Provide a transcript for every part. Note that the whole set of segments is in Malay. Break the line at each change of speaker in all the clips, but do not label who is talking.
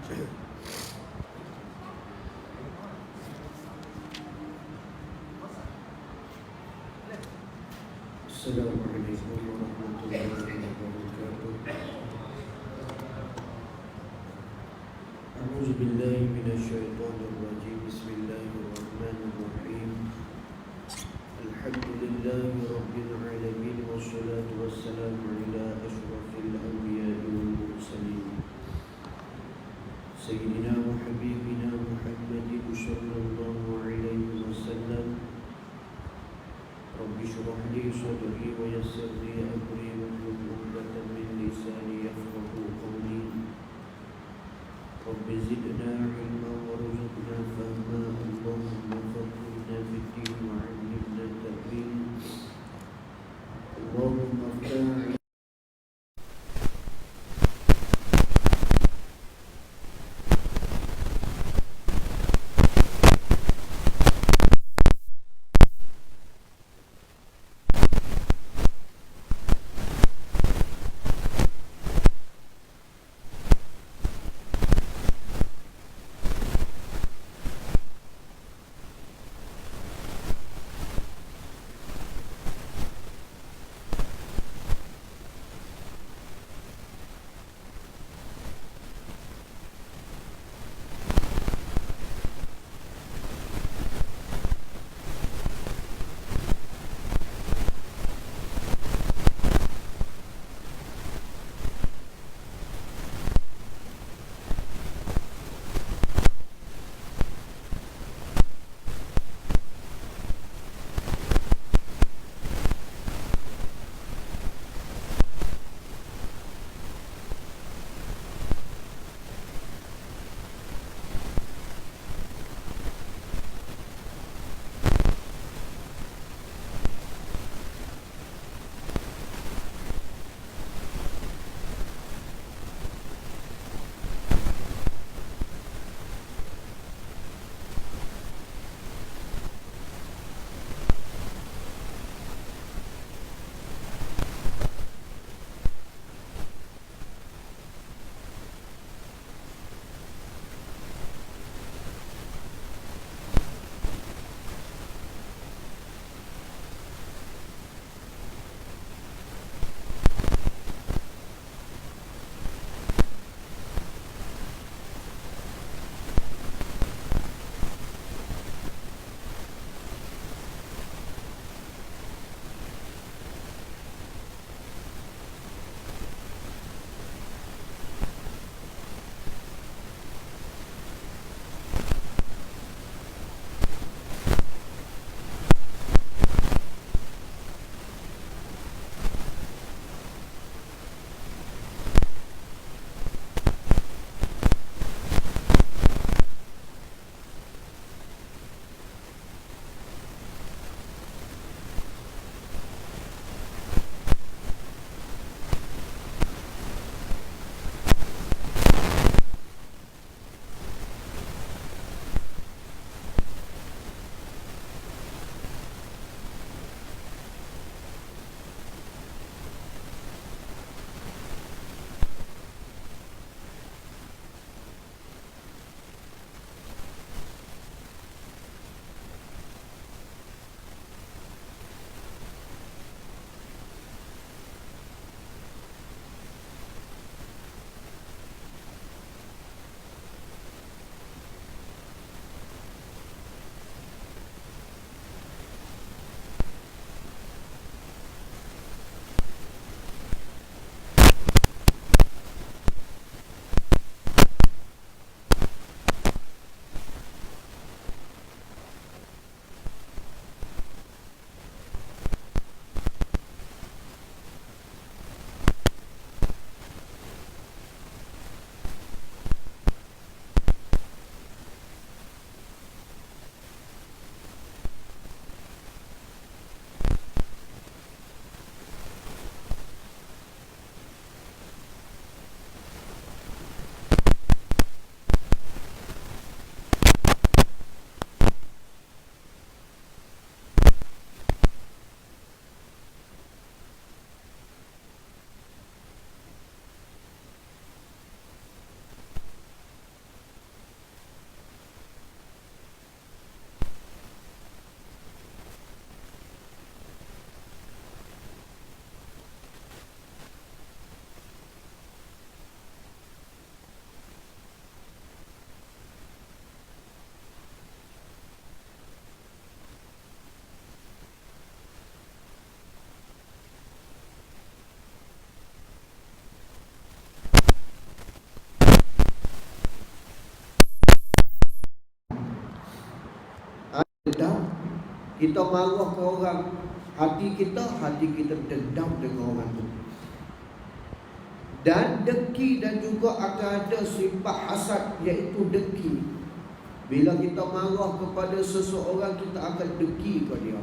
Assalamualaikum warahmatullahi wabarakatuh. A'udzu billahi minasyaitonir rajim. Bismillahirrahmanirrahim. Alhamdulillahi rabbil alamin wassalatu wassalamu ala asyrafil anbiya'i wal mursalin. Sayyidina wa habibina Muhammadin sallallahu alaihi wasallam. Rabbi shrah li sadri wa yassir li amri wahlul 'uqdatam min lisani yafqahu qawli. Rabbi zidna 'ilman warzuqna fahma. Allahumma faqihna fid-din wa 'allimna at-ta'wil. Allahumma iftah Kita marah ke orang, hati kita dendam dengan orang tu. Dan dengki, dan juga akan ada sifat hasad, iaitu dengki. Bila kita marah kepada seseorang, kita akan dengki ke dia,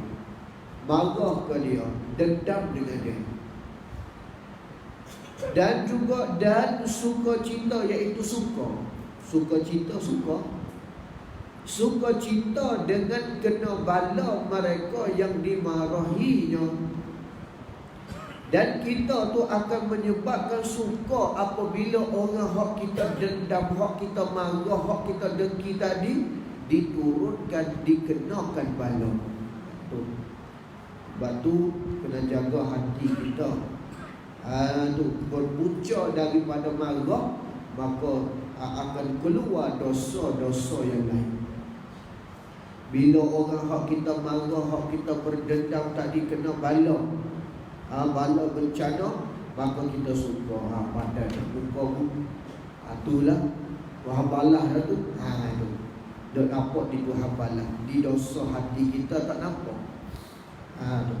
marah ke dia, dendam dengan dia. Dan juga sukacita, iaitu sukacita dengan kena bala mereka yang dimarahinya. Dan kita tu akan menyebabkan suka apabila orang hak kita dendam, hak kita marah, hak kita dengki tadi diturunkan, dikenakan bala tu. Sebab tu kena jaga hati kita. Tu berpunca daripada marah, maka akan keluar dosa-dosa yang lain. Bila orang hak kita marah, hak kita berdendam tadi kena bala, bala bencana, maka kita suka padan muka itulah wahabalah dah tu. Tu dak nampak di wahabalah, di dosa hati kita tak nampak. Tu.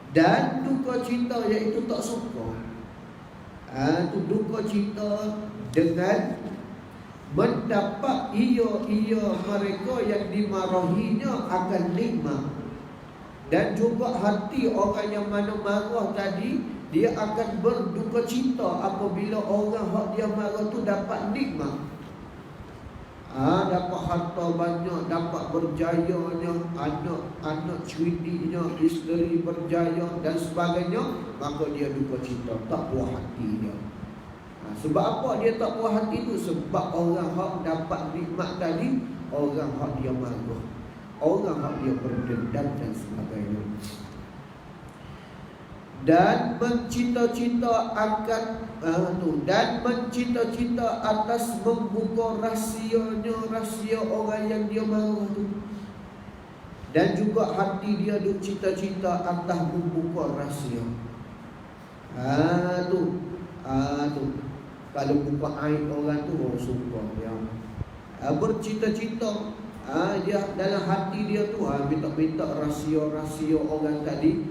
Dan duka cita, iaitu tak suka. Tu duka cita dengan mendapat ia mereka yang dimarahinya akan nikmat. Dan juga hati orang yang mana marah tadi, dia akan berduka cita apabila orang hak dia marah tu dapat nikmat. Dapat harta banyak, dapat berjayanya anak cuidinya, isteri berjaya dan sebagainya, maka dia duka cita, tak puas hati dia. Sebab apa dia tak puas hati tu? Sebab orang hak dapat nikmat tadi, orang hak dia marah, orang hak dia berdendam dan sebagainya. Dan mencita-cita akan dan mencita-cita atas membuka rahsia orang yang dia marah tu. Dan juga hati dia duk cita-cita atas membuka rahsia. Tu kalau buka aib orang tu orang suka dia. Bercita-cita dia dalam hati dia tu minta rahsia orang tadi,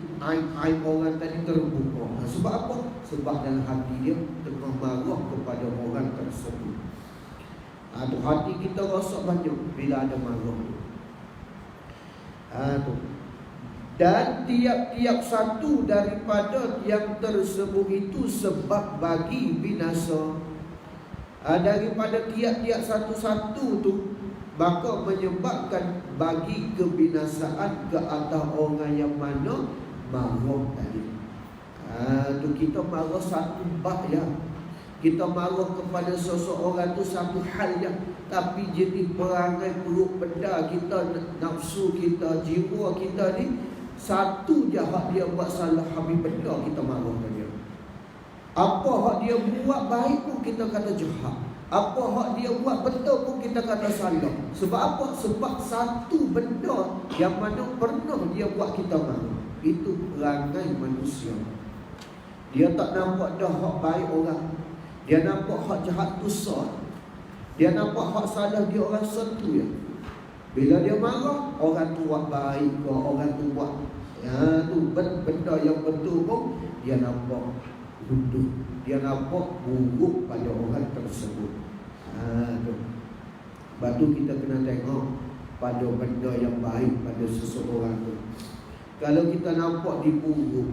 aib orang tadi terbuka. Sebab apa? Sebab dalam hati dia tengah marah kepada orang tersebut. Tu hati kita rosak banyak bila ada marah tu. Dan tiap-tiap satu daripada yang tersebut itu sebab bagi binasa. Daripada tiap-tiap satu-satu tu, maka menyebabkan bagi kebinasaan ke atas orang yang mana marah tadi. Tu kita marah satu bab ya. Kita marah kepada seseorang tu satu hal ya. Tapi jadi perangai perut benda kita, nafsu kita, jiwa kita ni, satu je hak dia buat salah, habis benda kita marah ke dia. Apa hak dia buat baik pun kita kata jahat, apa hak dia buat betul pun kita kata salah. Sebab apa? Sebab satu benda yang mana pernah dia buat kita marah. Itu perangai manusia. Dia tak nampak dah hak baik orang, dia nampak hak jahat tu sah. Dia nampak hak salah dia orang satu ya. Bila dia marah, orang tu buat baik ke, orang tu buat tu benda yang betul pun dia nampak bodoh, dia nampak buruk pada orang tersebut. Tu. Sebab tu kita kena tengok pada benda yang baik pada seseorang tu. Kalau kita nampak diburuk,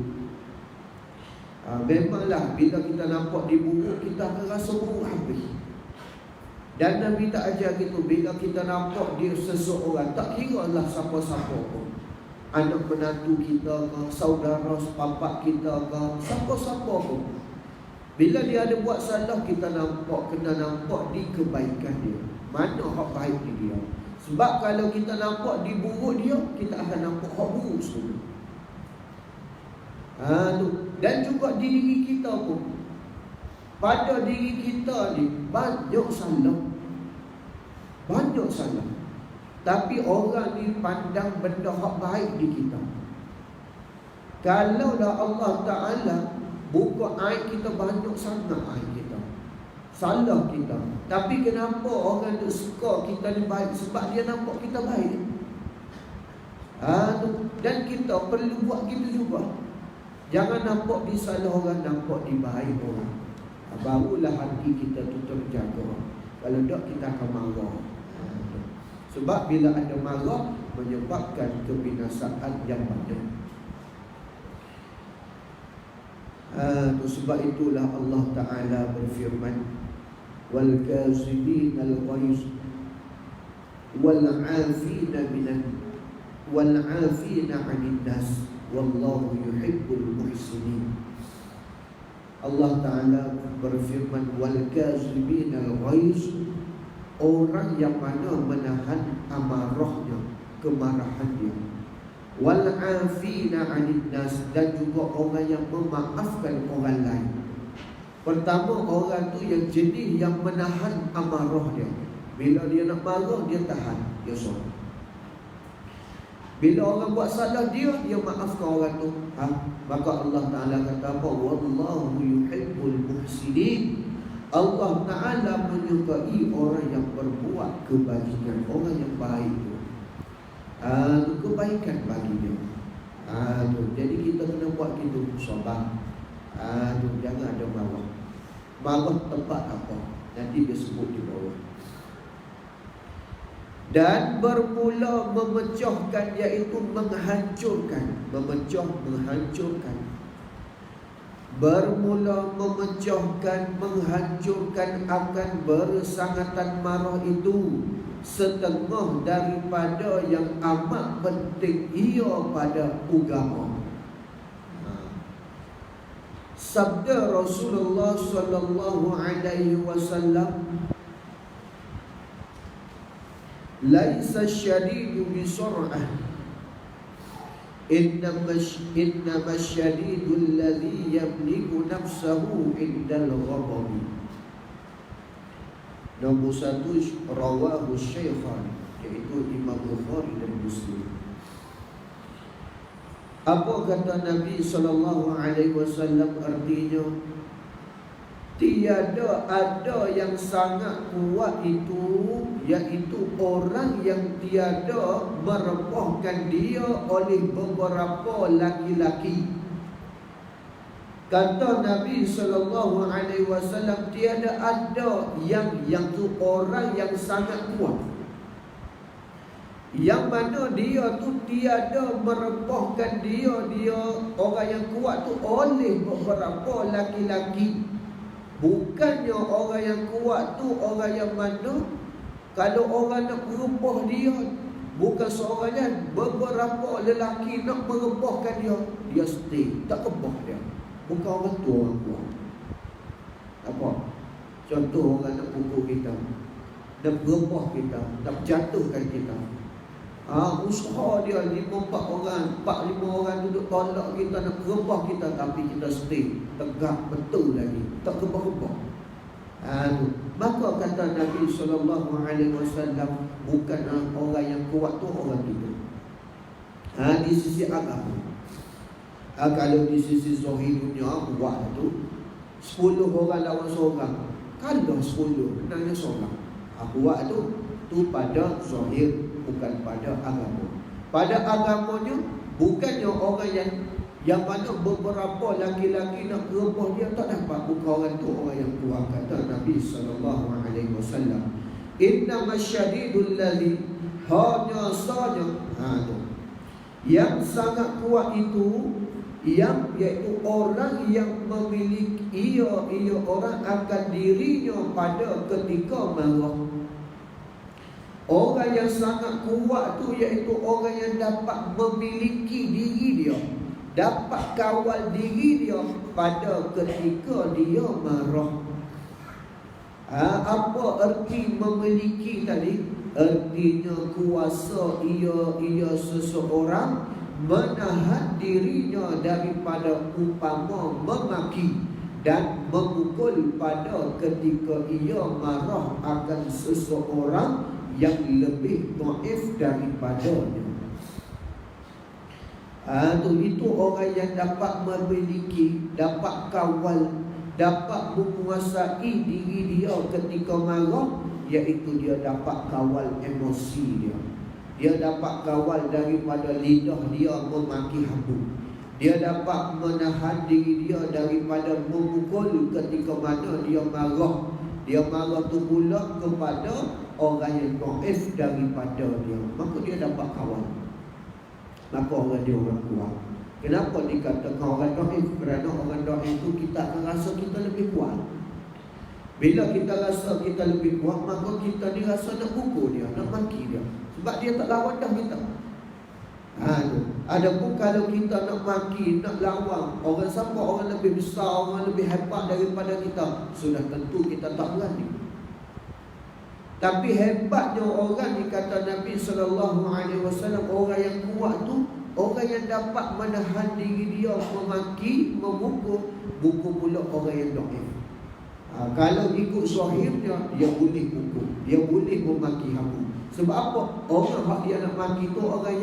memanglah bila kita nampak diburuk, kita akan rasa buruk habis. Dan Nabi tak ajar gitu. Bila kita nampak dia seseorang, tak kira lah siapa-siapa pun, anak menantu kita ke, saudara sepapak kita ke, siapa-siapa pun, bila dia ada buat salah, kita nampak, kena nampak di kebaikan dia, mana hak baik di dia. Sebab kalau kita nampak di buruk dia, kita akan nampak hak buruk semua. Tu. Dan juga di diri kita pun, pada diri kita ni banyak salah, banyak salah. Tapi orang ni pandang benda hak baik di kita. Kalau dah Allah Ta'ala buka aib kita, banyak sangat aib kita, salah kita. Tapi kenapa orang tu suka kita ni baik? Sebab dia nampak kita baik. Dan kita perlu buat gitu juga. Jangan nampak di salah orang, nampak di baik orang. Barulah hati kita tu terjaga. Kalau tak, kita akan marah. Sebab bila ada marah, menyebabkan kebinasaan yang banyak. Sebab itulah Allah Ta'ala berfirman, wal kazimin al-ghaiz wal 'afina 'anil nas wallahu yuhibbul muhsinin. Allah Ta'ala berfirman, wal kazimin al-ghaiz, orang yang mana menahan amarahnya, kemarahannya. Wal 'afina 'anil nas, dan juga orang yang memaafkan orang lain. Pertama, orang tu yang jenis yang menahan amarahnya. Bila dia nak marah, dia tahan, dia sorang. Bila orang buat salah dia maafkan orang tu. Maka Allah Ta'ala kata apa? Wallahu yuhibbul muhsinin. Allah Ta'ala menyukai orang yang berbuat kebajikan, orang yang baik tu. Kebaikan bagi dia. Jadi kita kena buat gitu, sabar. Jangan ada marah. Marah tempat apa? Nanti dia sebut di bawah. Dan bermula memecahkan, iaitu menghancurkan. Memecah, menghancurkan. Bermula memecahkan, menghancurkan akan bersangatan marah itu setengah daripada yang amat penting ia pada agama. Sabda Rasulullah sallallahu alaihi wasallam, laisa syadidu bisur'ah, innama syadidu alladhi yamliku nafsahu indal ghadabi. Nombor 1, rawahu Syaikhan, iaitu Imam Bukhari dan Muslim. Apa kata Nabi sallallahu alaihi wasallam? Artinya, tiada ada yang sangat kuat itu, iaitu orang yang tiada meremehkan dia oleh beberapa laki-laki. Kata Nabi sallallahu alaihi wasallam, tiada ada yang tu orang yang sangat kuat, yang mana dia tu tiada meremehkan dia orang yang kuat tu oleh beberapa laki-laki. Bukannya orang yang kuat tu orang yang mana kalau orang nak meremeh dia, bukan seorang, beberapa lelaki nak meremehkan dia stay, tak kebah dia. Bukan orang tua orang kuat. Apa? Contoh orang nak pukul kita, nak berubah kita, nak jatuhkan kita. Usaha dia 5-4 orang, 4-5 orang duduk tolak kita, nak berubah kita, tapi kita stay tegak betul lagi, tak kebah-kebah. Maka kata Nabi SAW, bukan orang yang kuat tu orang itu. Di sisi agama. Kalau di sisi zahir dunia, buat tu 10 orang lawan seorang. Kalau 10, benarnya seorang. Buat tu pada zahir, bukan pada agama. Pada agamanya, bukannya orang yang mana beberapa laki-laki nak gerabah dia, tak dapat. Bukan orang tu orang yang kuat. Kata Nabi SAW, innama syadidul ladhi, hanya saja yang sangat kuat itu, iaitu orang yang memiliki ia orang akan dirinya pada ketika marah. Orang yang sangat kuat tu iaitu orang yang dapat memiliki diri dia, dapat kawal diri dia pada ketika dia marah. Apa erti memiliki tadi? Artinya kuasa ia seseorang menahan dirinya daripada umpama memaki dan memukul pada ketika ia marah akan seseorang yang lebih dhaif daripadanya. Itu orang yang dapat memiliki, dapat kawal, dapat menguasai diri dia ketika marah, iaitu dia dapat kawal emosi dia. Dia dapat kawal daripada lidah dia memaki hambu. Dia dapat menahan diri dia daripada memukul ketika mana dia marah. Dia marah tu pula kepada orang yang dhaif daripada dia. Maka dia dapat kawal. Maka orang dia orang kuat. Kenapa dikatakan orang dhaif? Kerana orang dhaif itu kita akan rasa kita lebih kuat. Bila kita rasa kita lebih kuat, maka kita ni rasa nak pukul dia, nak maki dia. Sebab dia tak lawan dah kita. Adapun kalau kita nak maki, nak lawan orang siapa, orang lebih besar, orang lebih hebat daripada kita, sudah tentu kita tak berani. Tapi hebatnya orang, dikata Nabi SAW, orang yang kuat tu orang yang dapat menahan diri dia memaki, memukul, bukan pula orang yang dhaif. Kalau ikut sahihnya, dia boleh pukul, dia boleh memaki hambu. Sebab apa? Orang hak dia nak maki tu orang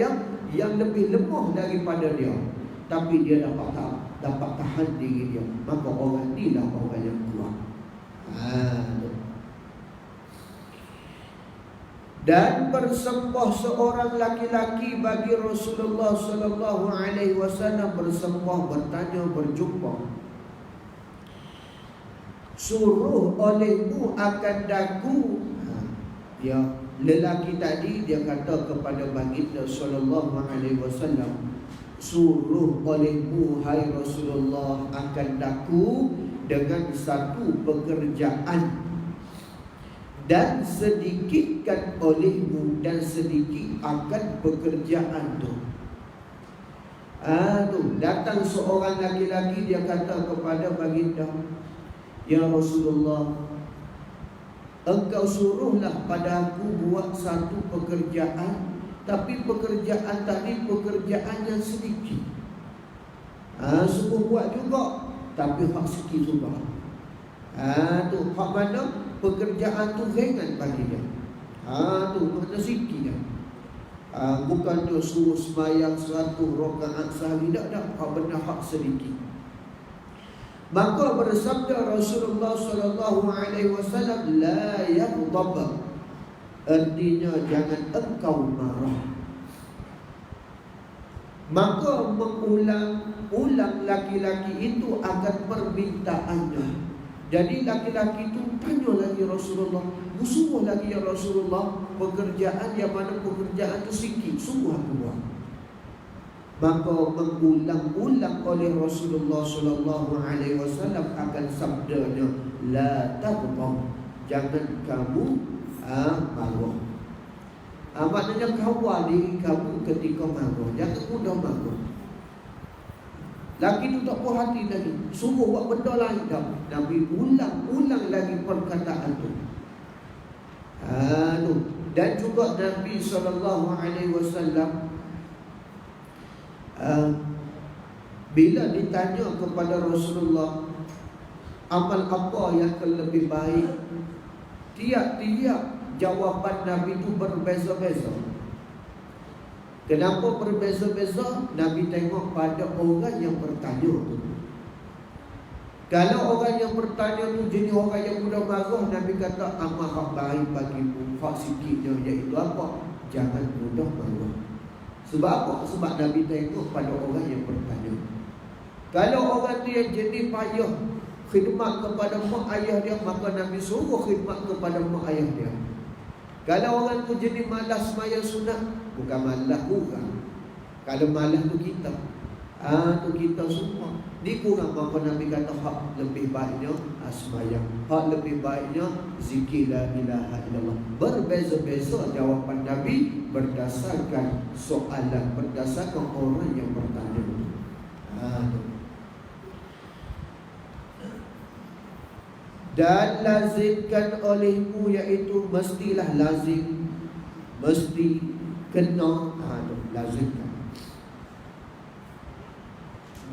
yang lebih lemah daripada dia, tapi dia dapat tahan diri dia. Maka orang ni lah orang yang kuat. Dan bersembah seorang laki-laki bagi Rasulullah sallallahu alaihi wasallam, bersembah, bertanya, berjumpa. Suruh olehmu akan daku. Dia lelaki tadi dia kata kepada baginda sallallahu alaihi wasallam, suruh olehmu hai Rasulullah akan daku dengan satu pekerjaan, dan sedikitkan olehmu dan sedikit akan pekerjaan tu. Datang seorang laki-laki, dia kata kepada baginda, ya Rasulullah, engkau suruhlah pada aku buat satu pekerjaan, tapi pekerjaan tadi pekerjaan yang sedikit. Suruh buat juga, tapi hak sikit juga. Tu hak mana? Pekerjaan tu ringan bagi dia. Tu mana sikit dia. Bukan dia suruh sembahyang 100 rakaat sehari, tak. Hak benar hak sedikit. Maka bersabda Rasulullah sallallahu alaihi wasallam, la yaghdab, artinya jangan engkau marah. Maka mengulang-ulang laki-laki itu akan permintaannya. Jadi laki-laki itu tanya lagi Rasulullah, suruh lagi ya Rasulullah, pekerjaan yang mana pekerjaan itu sikit, suruh aku buat. Maka mengulang-ulang oleh Rasulullah sallallahu alaihi wasallam akan sabdanya, la taghdab, jangan kamu marah. Maknanya kawal diri kamu ketika marah, jangan mudah marah. Laki tu tak puas hati lagi, suruh buat benda lain dah. Nabi ulang-ulang lagi perkataan tu. Dan juga Nabi sallallahu alaihi wasallam bila ditanya kepada Rasulullah amal apa yang lebih baik, tiap-tiap jawapan Nabi itu berbeza-beza. Kenapa berbeza-beza? Nabi tengok pada orang yang bertanya tu. Kalau orang yang bertanya tu jenis orang yang mudah marah, Nabi kata amal hak baik bagimu, hak sikitnya, iaitu apa? Jangan mudah marah. Sebab apa? Sebab Nabi tengok pada orang yang bertanya. Kalau orang tu yang jenis payah khidmat kepada mak ayah dia, maka Nabi suruh khidmat kepada mak ayah dia. Kalau orang tu jenis malas sembahyang sunat, bukan malas kurang. Kalau malas tu kita, tu kita semua. Ni kurang, maka Nabi kata hak lebih baiknya sembahyang, hak lebih baiknya zikir la ilaha illallah. Berbeza-beza jawapan Nabi berdasarkan soalan, berdasarkan orang yang bertanya. Dan lazimkan olehmu, iaitu mestilah lazim, mesti kena, lazimkan.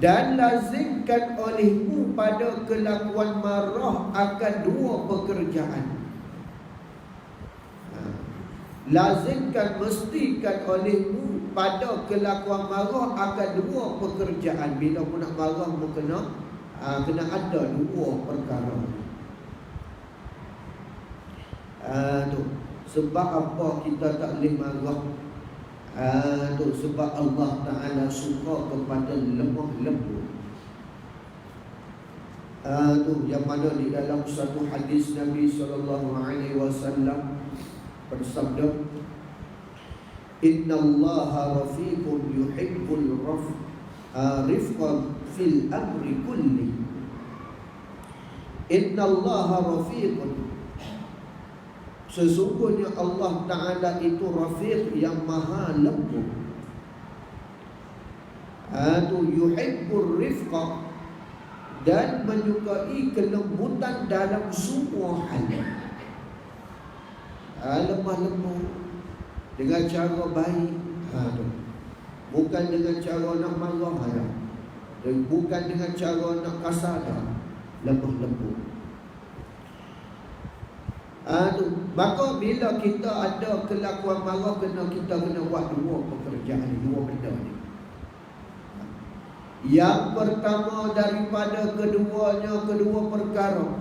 Dan lazimkan olehmu pada kelakuan marah akan dua pekerjaan. Lazimkan, mestikan olehmu pada kelakuan marah akan dua pekerjaan. Bila mu nak marah, mu kena ada dua perkara. Sebab apa kita tak boleh marah? Tu sebab Allah Ta'ala suka kepada lemah lembut. Tu yang mana di dalam satu hadis Nabi SAW bersabda, Inna Allah rafiqun yuhibbul rifqan fil amri kulli. Inna Allah rafiqun, sesungguhnya Allah Ta'ala itu rafiq yang maha lembut. Tu yuhibbul rifqa, dan menyukai kelembutan dalam semua hal. Lemah lembut dengan cara baik, bukan dengan cara nak marah, dan bukan dengan cara nak kasar, lemah lembut. Maka bila kita ada kelakuan marah, kita kena buat dua pekerjaan, dua benda ni. Yang pertama daripada kedua perkara,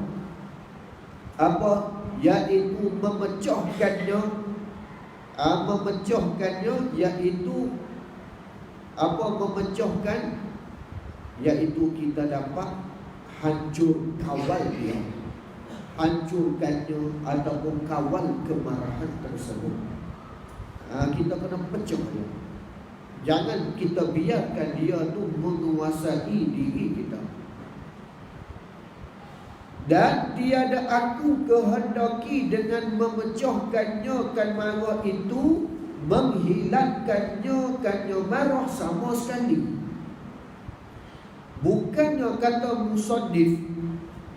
apa? Iaitu memecahkannya. Iaitu apa? Memecahkan, iaitu kita dapat hancur kawal dia, hancurkannya ataupun kawal kemarahan tersebut. Kita kena pecah dia. Jangan kita biarkan dia tu menguasai diri kita. Dan tiada aku kehendaki dengan memecahkannya kan marah itu, menghilangkannya marah sama sekali. Bukannya kata musannif,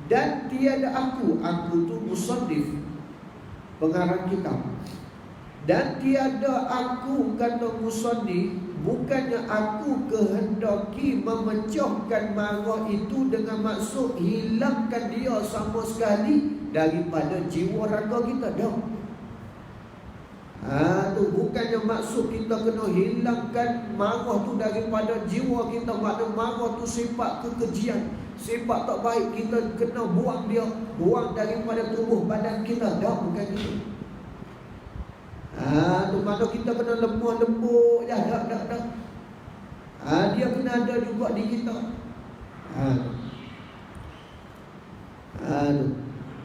dan tiada aku tu musannif, pengarang kitab. Dan tiada aku kata musannif, bukannya aku kehendaki memecahkan marah itu dengan maksud hilangkan dia sama sekali daripada jiwa raga kita, dah. Tu bukannya maksud kita kena hilangkan marah tu daripada jiwa kita. Makna marah tu sifat kekejian, sifat tak baik, kita kena buang dia, buang daripada tubuh badan kita, dah. Bukan itu. Tu makna kita kena lemah lembut, dah. Dia kena ada juga di kita.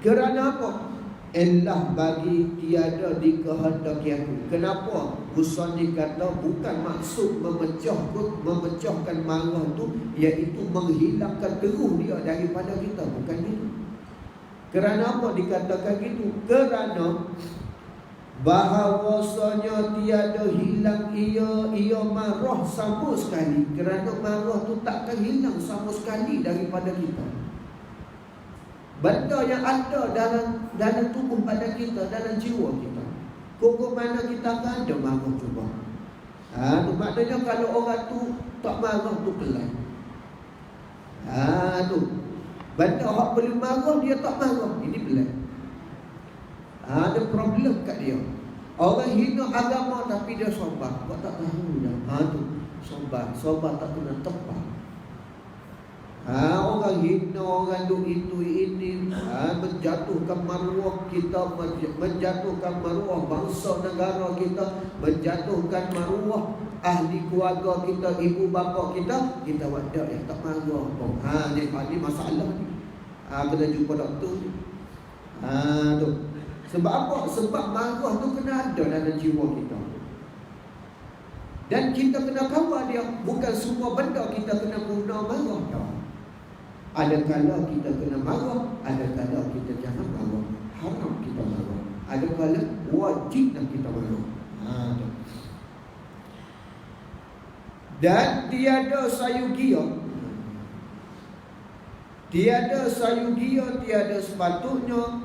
Kerana apa? Elah bagi tiada dikehendaki aku. Kenapa? Musannif kata bukan maksud memecahkan marah tu, iaitu menghilangkan keruh dia daripada kita. Bukan itu. Kerana apa dikatakan gitu? Kerana bahawasanya tiada hilang ia marah sama sekali. Kerana marah tu takkan hilang sama sekali daripada kita. Benda yang ada dalam tubuh badan kita, dalam jiwa kita, kok mana kita akan ada marah cuba. Maknanya kalau orang tu tak marah tu pelan. Tu benda hak boleh marah dia tak marah, ini pelan. Ada problem kat dia. Orang hina agama tapi dia sobat, kau tak tahu dah. Tu sobat tak kena tepat. Orang hina, orang duk itu ini, menjatuhkan maruah kita, menjatuhkan maruah bangsa negara kita, menjatuhkan maruah ahli keluarga kita, ibu bapa kita wadah yang tak marah. Ni masalah ni. Kena jumpa doktor. Tu. Sebab apa? Sebab marah tu kena ada dalam jiwa kita. Dan kita kena kawal dia. Bukan semua benda kita kena guna marah dah. Ada kala kita kena marah, ada kala kita jangan marah. Haram kita marah. Ada kala wajib kita marah. Dan tiada sayugia, tiada sepatutnya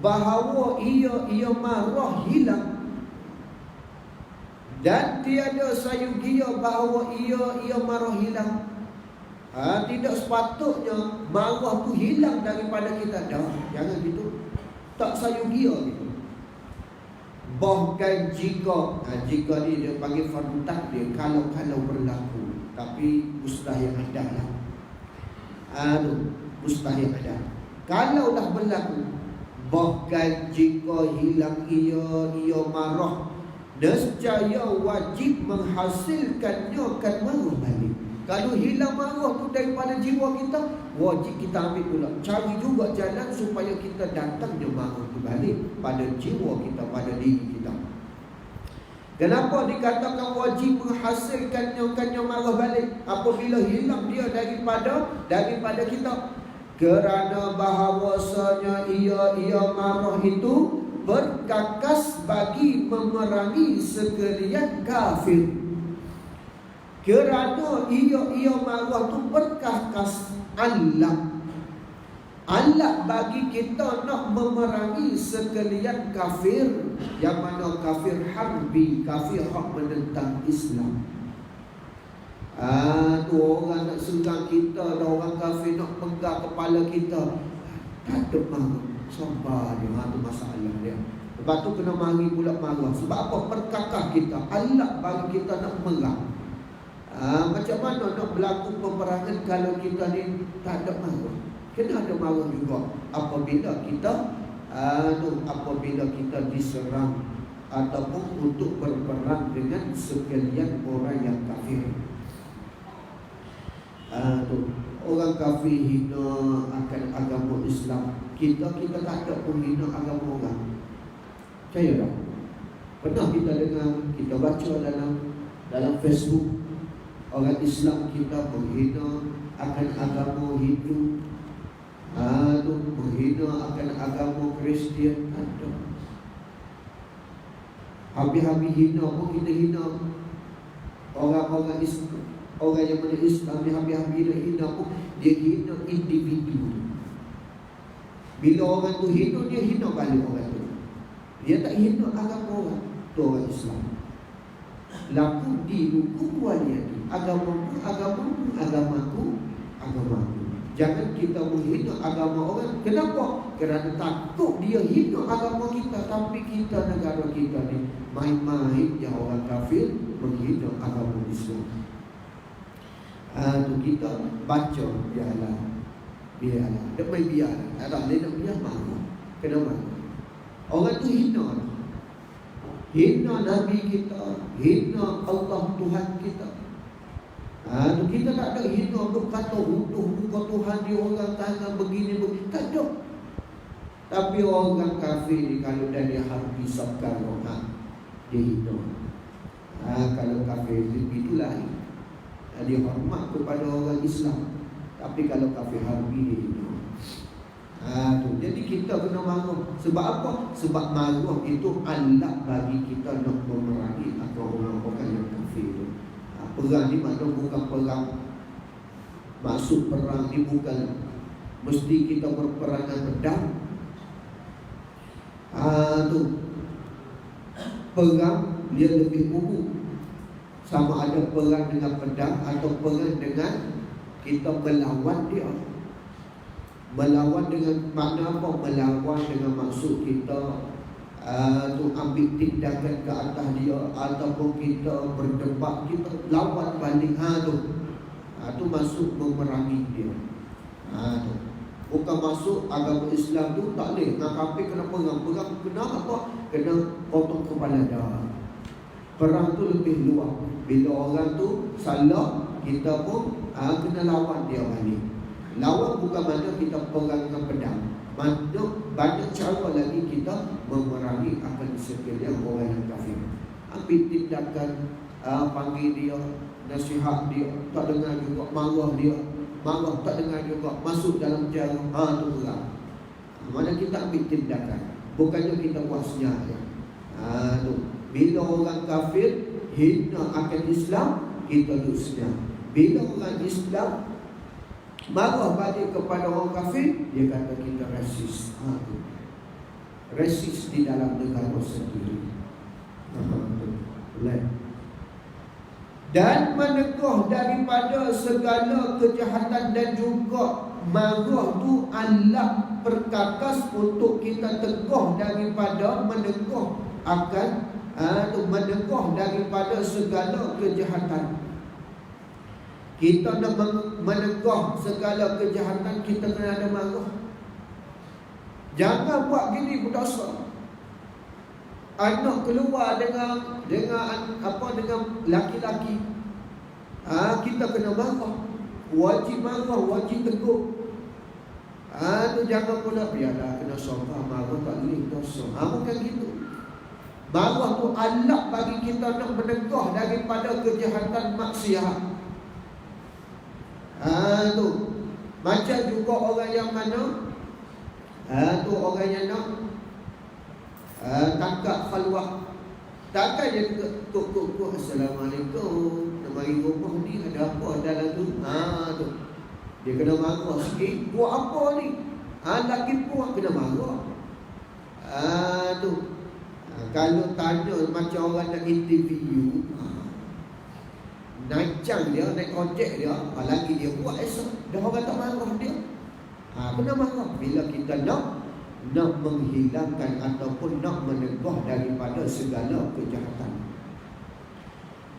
bahawa ia marah hilang. Dan tiada sayugia bahawa ia marah hilang. Tidak sepatutnya marah tu hilang daripada kita, dah. Jangan gitu. Tak sayugia gitu. Bahkan jika ni dia panggil fardu takdir, kalau berlaku, tapi mustahil ada lah. Mustahil ada. Kalau dah berlaku, bahkan jika hilang ia marah nescaya wajib menghasilkannya akan marah balik. Kalau hilang marah tu daripada jiwa kita, wajib kita ambil pula, cari juga jalan supaya kita datangnya marah tu balik pada jiwa kita, pada diri kita. Kenapa dikatakan wajib menghasilkannya marah balik apabila hilang dia daripada kita? Kerana bahawasanya ia marah itu berkakas bagi memerangi sekalian kafir. Kerana ia marah tu berkakas alat bagi kita nak memerangi sekalian kafir, yang mana kafir harbi, kafir hak menentang Islam. Tu orang nak serang kita, ada orang kafir nak pegang kepala kita, tak ada marah, sabar dia, tu masalah dia. Lepas tu kena mari pula marah. Sebab apa? Perkakah kita, alat bagi kita nak merang. Macam mana nak berlaku peperangan kalau kita ni tak ada marah? Kena ada marah juga apabila kita diserang ataupun untuk berperang dengan sekalian orang yang kafir. Orang kafir hina akan agama Islam. Kita tak ada pun hina agama orang. Percaya tak? Pernah kita dengar, kita baca dalam Facebook, orang Islam kita menghina akan agama Hindu, menghina akan agama Kristian. Ada habis-habis hina pun kita hina orang Islam. Orang yang mana Islam dia habis-habis hina pun dia hina individu. Bila orang tu hina, dia hina balik orang tu. Dia tak hina agama orang tu, orang Islam. Laku dinuku waliyadi, agamaku. Jangan kita menghina agama orang. Kenapa? Kerana takut dia hina agama kita. Tapi kita, negara kita ni main-main yang orang kafir menghina agama Islam. Tu kita baca biarlah. Dia main biarlah. Tak boleh nak biar marah. Kenapa? Orang tu hina Nabi kita, hina Allah Tuhan kita. Kita tak ada hina berkata runtuh muka Tuhan dia, orang tangan begini, tak ada. Tapi orang kafir ni kalau dia harbi sabkan orang, dia hina. Kalau kafir itu lain, dia hormat kepada orang Islam. Tapi kalau kafir harbi, dia hina. Jadi kita kena marah. Sebab apa? Sebab marah itu alat bagi kita nak memerangi atau orang-orang yang kafir itu. Perang ni maknanya bukan perang, maksud perang ni bukan mesti kita berperangan pedang. Perang dia lebih umum. Sama ada perang dengan pedang atau perang dengan kita melawan dia. Melawan dengan makna apa? Melawan dengan maksud kita ambil tindakan ke atas dia, ataupun kita berdebat, kita lawan balik. Tu masuk memerangi dia. Bukan masuk agama Islam tu tak boleh. Nak kafir kena perang. Perang kena apa? Kena potong kepala dah. Perang tu lebih luas. Bila orang tu salah, kita pun kena lawan dia balik. Lawan bukan mana kita perang dengan pedang. Banyak cara lagi kita memerangi akan sekalian orang yang kafir. Ambil tindakan, panggil dia, nasihat dia, tak dengar juga, marah dia, tak dengar juga, masuk dalam jarum, tu perang. Mana kita ambil tindakan, bukannya kita buat senjata. Bila orang kafir hina akan Islam, kita duduk senyap. Bila orang Islam marah balik kepada orang kafir, dia kata kita rasis. Rasis di dalam negara sendiri. Dan meneguh daripada segala kejahatan, dan juga marah tu alat perkakas untuk kita teguh daripada meneguh akan meneguh daripada segala kejahatan. Kita nak menegah segala kejahatan, kita kena ada marah. Jangan buat gini berdosa. anak keluar dengan laki-laki, kita kena marah, wajib marah, wajib tegur. Tu jangan pula biarlah kena sopan, marah tak boleh dosa. Bukan gitu. Marah tu alat bagi kita nak menegah daripada kejahatan maksiat. Tu macam juga orang yang mana tu orang yang nak tangkap khalwah. Takkan dia kok Assalamualaikum, nak mari rumah ni ada apa dalam tu? Tu dia kena marah sikit. Buat apa ni? Laki pun kena marah. Tu kalau tanya macam orang nak interview, naik cang dia, naik ojek dia, lagi dia buat esok, dah orang tak marah dia. Kena marah bila kita nak menghilangkan ataupun nak menegah daripada segala kejahatan.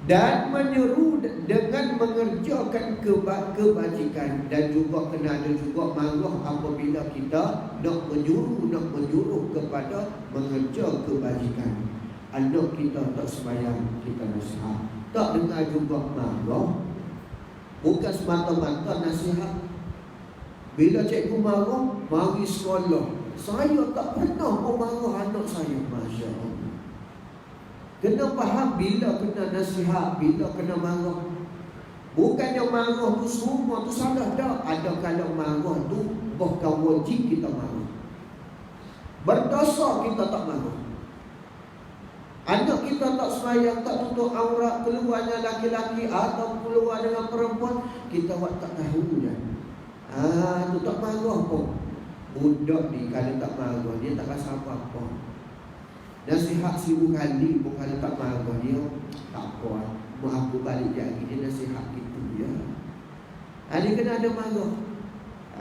Dan menyeru dengan mengerjakan kebajikan. Dan juga kena ada juga marah apabila kita nak menyuruh kepada mengerja kebajikan. Anak kita tak sembahyang, kita nasihat. Tak dengar juga marah, bukan semata-mata nasihat. Bila cikgu marah, mari sekolah. Saya tak pernah marah anak saya. Masya Allah. Kena faham bila kena nasihat, bila kena marah. Bukannya marah tu semua tu salah, tak. Ada kalau marah tu bahkan wajib kita marah. Berdosa kita tak marah. Anak kita tak sembahyang, tak tutup aurat, keluarnya laki-laki atau keluar dengan perempuan, kita buat tak tahu je. Tu tak marah pun. Budak ni kalau tak marah, dia tak rasa apa-apa. Nasihat 1000 kali pun kalau tak marah, dia tak apa, mau aku balik lagi, dia nasihat gitu ya. Dia kena ada marah.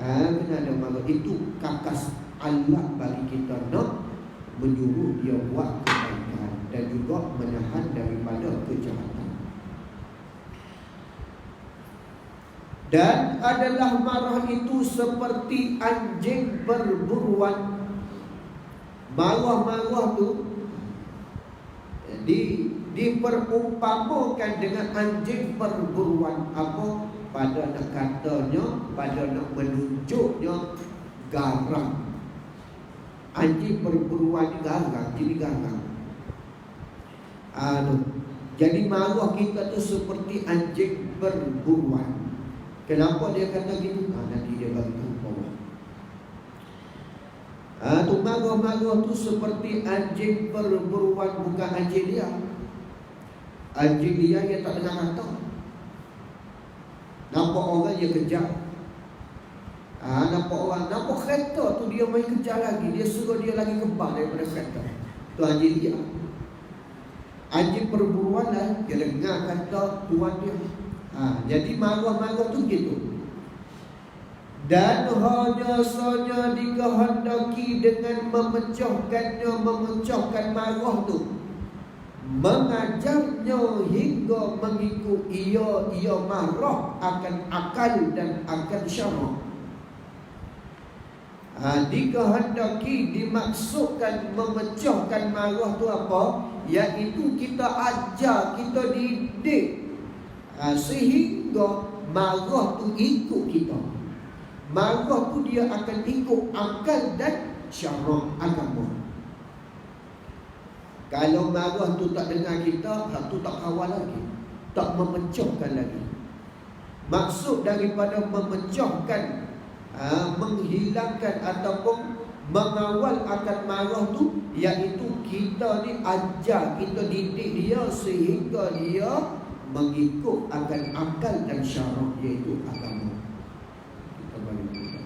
Kena ada marah. Itu kakas Allah bagi kita nak menyuruh dia buat kebaikan dan juga menahan daripada kejahatan. Dan adalah marah itu seperti anjing berburuan. Marah-marah tu diperumpamakan dengan anjing berburuan. Apa? Pada nak katanya, pada nak menunjuknya garang. Anjing berburuan garang, jadi garang. Jadi marah kita tu seperti anjing berburuan. Kenapa dia kata gitu? Nanti dia bagi tahu bawah. Tu marah-marah tu seperti anjing berburuan, bukan anjing dia. Anjing dia tak dengar kata. Nampak orang dia kejar. Nampak kereta tu dia main kejar lagi. Dia suruh dia lagi kebal daripada kereta. Tu anjing dia. Anjing perburuan lah. Dia dengar kata tuan dia. Jadi marah-marah tu gitu. Dan hanya saja dikehendaki dengan memecahkan marah tu, mengajarnya hingga mengikut ia marah akan akal dan akan syarah. Dikehendaki, dimaksudkan memecahkan marah tu apa? Iaitu kita ajar, kita didik, sehingga marah tu ikut kita. Marah tu dia akan ikut akal dan syarah agama. Kalau marah tu tak dengar kita, tu tak kawal lagi, tak memecahkan lagi. Maksud daripada memecahkan, menghilangkan ataupun mengawal akan marah tu, iaitu kita ni ajar, kita didik dia sehingga dia mengikut akan akal dan syarah, iaitu agama. Kita balik ke dalam.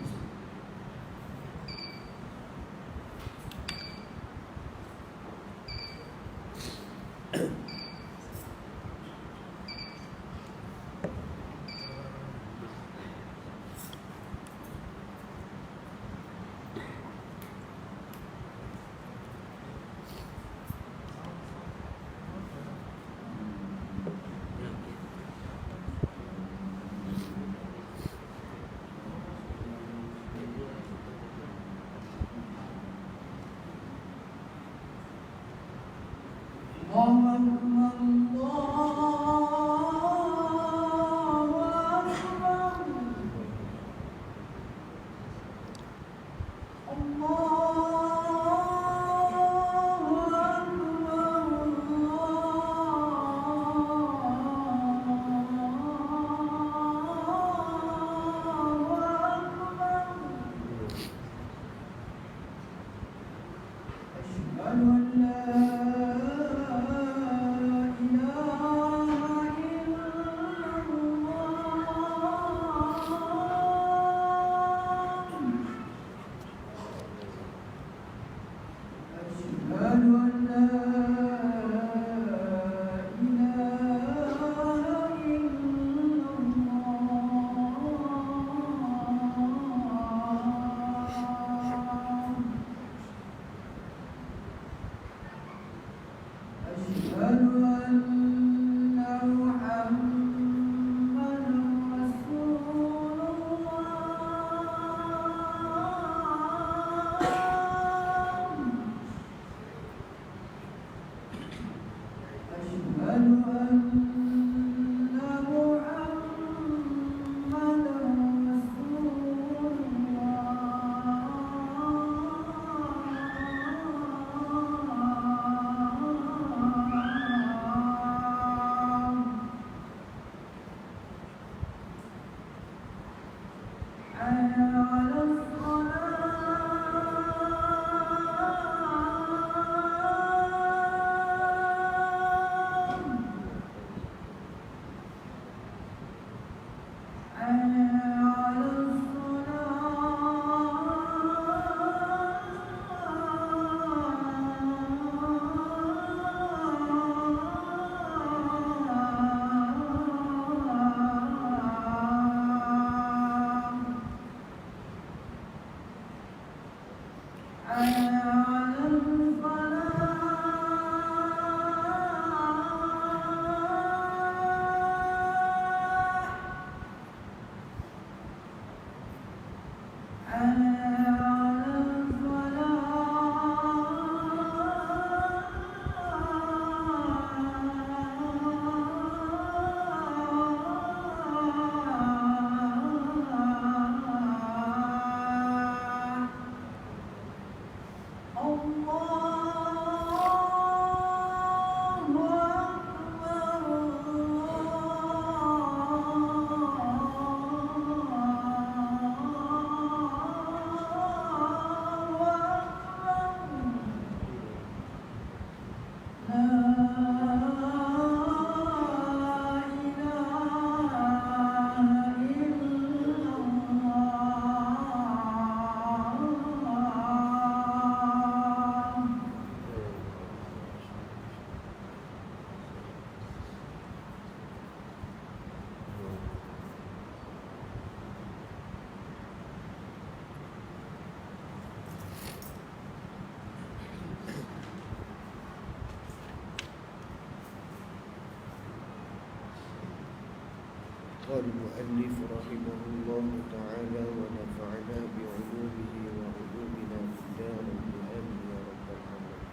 قال المؤلف رحمه الله تعالى ونفعنا بعلومه وعلومنا في الدار آمين يا رب العالمين.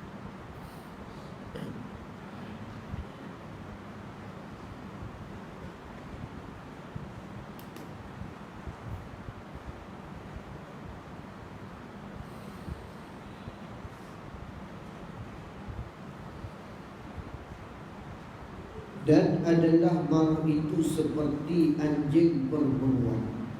Dan adalah marah itu seperti anjing perburuan,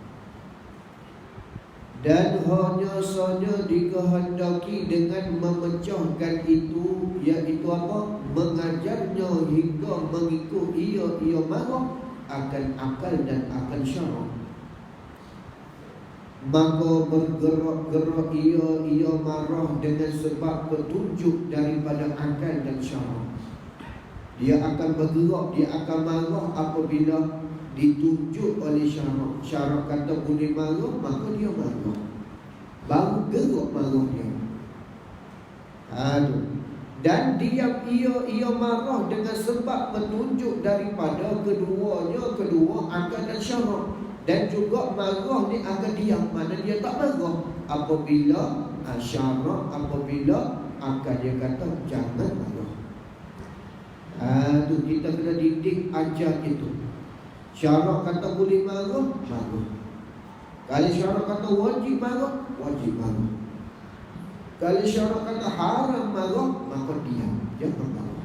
dan hanya saja dikehendaki dengan memecahkan itu, iaitu apa? Mengajarnya hingga mengikut ia marah akan akal dan akan syarak. Maka bergerak-gerak ia marah dengan sebab petunjuk daripada akal dan syarak. Dia akan bergerak, dia akan marah apabila ditunjuk oleh syarak. Syarak kata boleh marah, maka dia marah. Baru gerak marah dia. Aduh. Dan diam ia marah dengan sebab petunjuk daripada kedua akal dan syarak. Dan juga marah ni akan diam, mana dia tak marah apabila syarak, apabila akal dia kata jangan marah. Tu kita kena didik, ajar gitu. Syarak kata boleh marah, marah. Kalau syarak kata wajib marah, wajib marah. Kalau syarak kata haram marah, maka diam, jangan marah.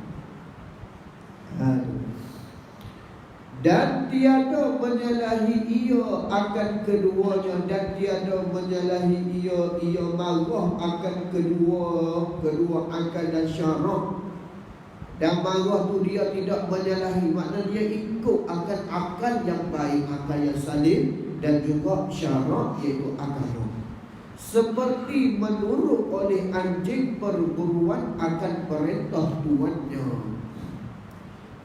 Dan tiada menyalahi ia akan keduanya, dan tiada menyalahi ia marah akan kedua akal dan syarak. Dan marah tu dia tidak menyalahi, maknanya dia ikut akan akal yang baik, akal yang salim, dan juga syarak iaitu akal. Seperti menurut oleh anjing perburuan akan perintah tuannya.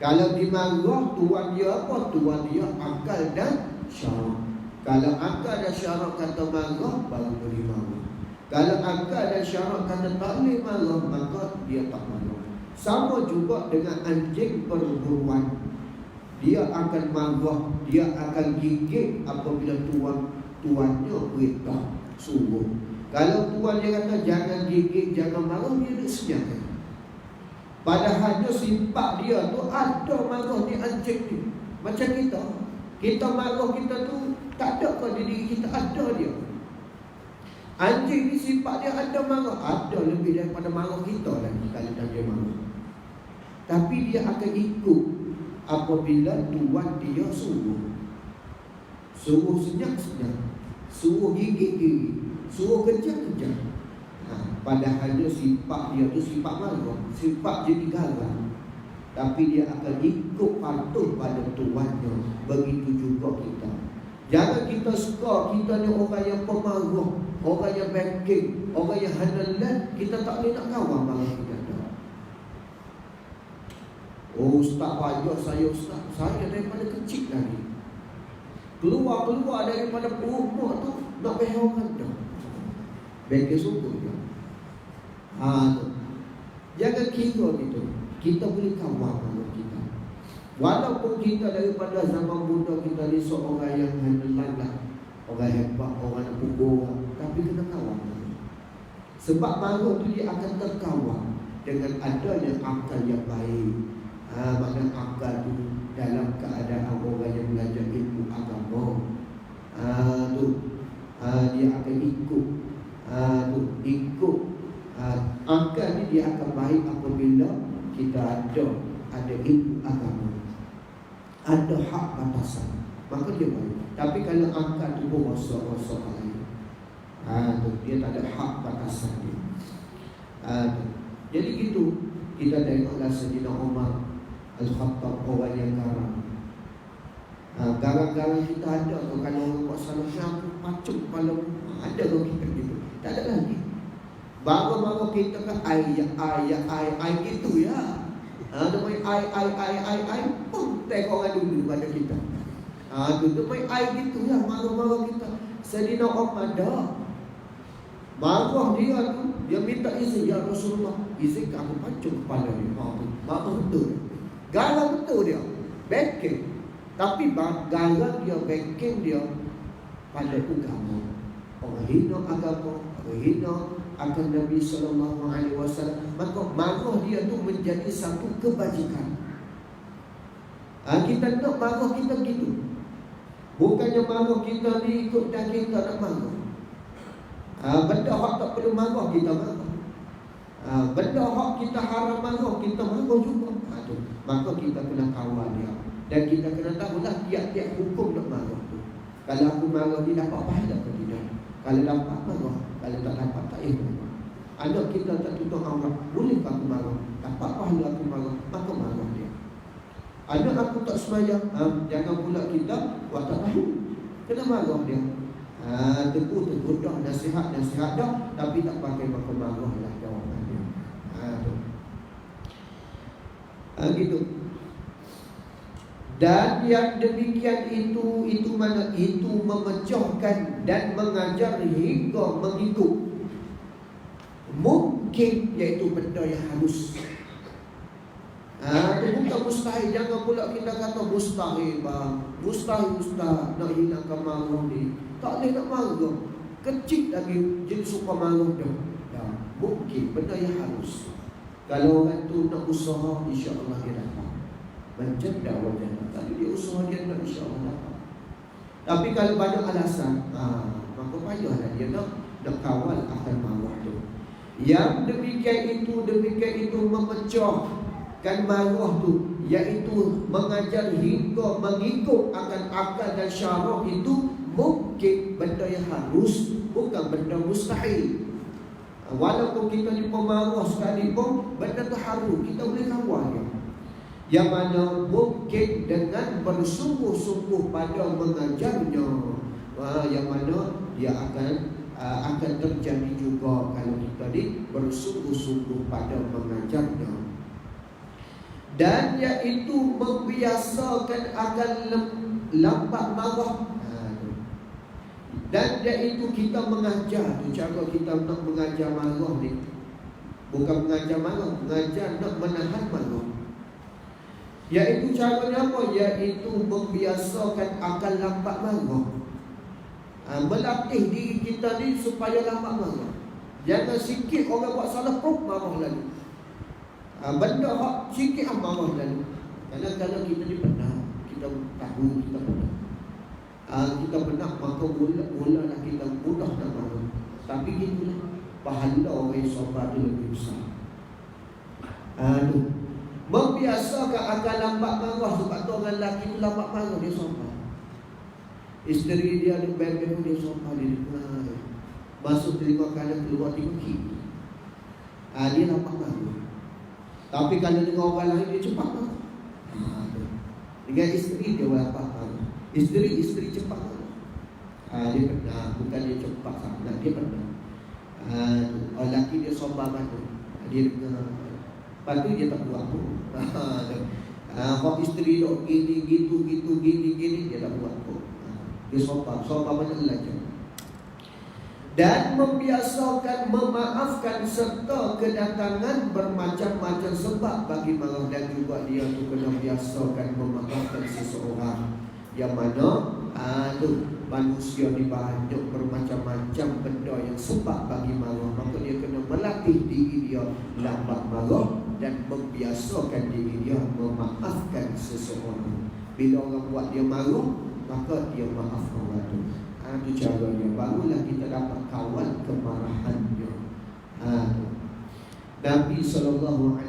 Kalau dimarah, tuan dia apa? Tuan dia akal dan syarak. Kalau akal dan syarak kata marah, baru boleh marah. Kalau akal dan syarak kata tak boleh marah, maka dia tak marah. Sama juga dengan anjing perburuan. Dia akan marah, dia akan gigit apabila tuannya perintah, suruh. Kalau tuan dia kata jangan gigit, jangan marah, dia nak senyap. Padahalnya sifat dia tu ada marah di anjing ni. Macam kita marah kita tu tak ada ke di diri kita, ada dia. Anjing ni sifat dia ada marah, ada lebih daripada marah kita lagi kalau dia marah. Tapi dia akan ikut apabila tuan dia suruh. Suruh senyap-senyap, suruh gigit-gigit, suruh kejar-kejar. Padahalnya sifat dia tu sifat marah, sifat jadi garang. Tapi dia akan ikut patuh pada tuannya. Begitu juga kita. Jangan kita suka kita ni orang yang pemarah, orang yang backing, orang yang handalan. Kita tak boleh nak kawan marah kita tak. Oh ustaz payah saya ustaz, saya daripada kecil lagi keluar daripada perut tu nak pergi orang dah. Backing sungguh dia. Jangan kira gitu. Kita boleh kawan dengan kita. Walaupun kita daripada zaman muda kita ni seorang yang handalan, orang hebat, orang nak pukul, tapi kena kawan. Sebab marah tu dia akan terkawan dengan adanya akal yang baik. Makna akal tu dalam keadaan orang yang belajar ilmu agama. Dia akan ikut. Akal ni dia akan baik apabila kita ada ilmu agama, ada hak batasan, maka dia baik. Tapi kalau akal tu rosak lain, dia tak ada hak batasan dia. Jadi gitu kita tengoklah Sayyidina Umar Al-Khattab, orang yang garang. Garang-garang kita ada tu. Kalau orang buat salah aku pacuk kepala, ada tu kita gitu. Tak ada lagi. Baru-baru kita kan ai gitu ya. Namanya ai pun tengok orang dulu pada kita. Tu main ai gitu ya, baru-baru kita. Sayyidina Umar dah marah dia tu, dia minta izin, ya Rasulullah, izin aku pacuk kepala dia. Marah betul. Garang betul dia. Backing. Tapi garang dia, backing dia pada agama. Orang hina agama, orang hina akan Nabi SAW. Maka marah dia tu menjadi satu kebajikan. Kita nak marah kita gitu. Bukannya marah kita ni ikut dah kita nak marah. Benda hak tak perlu marah kita marah. Benda hak kita haram marah kita marah juga. Maka kita kena kawal dia. Dan kita kena tahulah tiap-tiap hukum nak marah tu. Kalau aku marah dia dapat pahala ke tidak? Kalau dapat marah, kalau tak dapat tak marah. Anak kita tak tutup aurat, boleh aku marah? Dapat pahala aku marah, maka marah dia. Anak aku tak semayang, jangan pula kita buat tak tahu. Kena marah dia. Tegur dah, nasihat dah, tapi tak pakai maka marah lah jawapan dia. Gitu. Dan yang demikian itu mana? Itu memecahkan dan mengajar hingga mengikut. Mungkin iaitu benda yang halus. Itu bukan mustahil. Jangan pula kita kata mustahil bang. Mustahil ustaz nak hilangkan marah ni. Tak boleh nak marah. Kecil lagi jadi suka marah dah. Mungkin benda yang halus. Kalau orang tu nak usaha, insya-Allah dia dapat. Macam dakwah jannah. Kalau dia usaha dia nak, insya-Allah dapat. Tapi kalau banyak alasan, maka payahlah dia nak kawal akan marah tu. Yang demikian itu memecahkan marah tu, iaitu mengajar hingga mengikut akan akal dan syarak itu mungkin benda yang harus, bukan benda mustahil. Walaupun kita ni pemarah sekalipun, benda tu harus, kita boleh kawal dia. Yang mana mungkin dengan bersungguh-sungguh pada mengajarnya, yang mana dia akan terjadi juga kalau kita ni bersungguh-sungguh pada mengajarnya. Dan iaitu membiasakan akan lambat marah. Dan iaitu kita mengajar tu, cara kita nak mengajar marah ni, bukan mengajar marah, mengajar nak menahan marah. Iaitu caranya apa? Iaitu membiasakan akal lambat marah. Melatih diri kita ni supaya lambat marah. Jangan sikit orang buat salah pun marah lagi. Benda hak sikit marah lagi. Kalau kita ni pernah, kita tahu kita pernah. Kita pernah, maka mula-mula kita mudah nak marah. Tapi gitulah, pahala orang yang sabar tu lebih besar. Membiasakan akan lambat marah. Sebab tu orang lelaki tu lambat marah, dia sabar. Isteri dia ada beg-beg dia sabar, dia dengar. Masuk terima kanan, keluar tengok kiri. Dia lambat marah. Tapi kalau dengan orang lain, dia cepat marah. Dengan isteri dia lambat marah. Isteri cepat marah. Dia pernah, bukan dia cepat sangat, dia pernah. Orang lelaki dia sabar marah. Dia dengar. Lepas tu dia tak buat pun. Kalau isteri dia gini, gini, dia tak buat pun. Dia sabar banyak belajar. Dan membiasakan memaafkan serta kedatangan bermacam-macam sebab bagi marah. Dan juga dia tu kena biasakan memaafkan seseorang yang mana manusia ni banyak bermacam-macam benda yang sebab bagi marah. Maka dia kena melatih diri dia lambat marah dan membiasakan diri dia memaafkan seseorang. Bila orang buat dia marah, maka dia maafkan orang tu. Itu caranya. Barulah kita dapat kawal kemarahannya. Nabi SAW,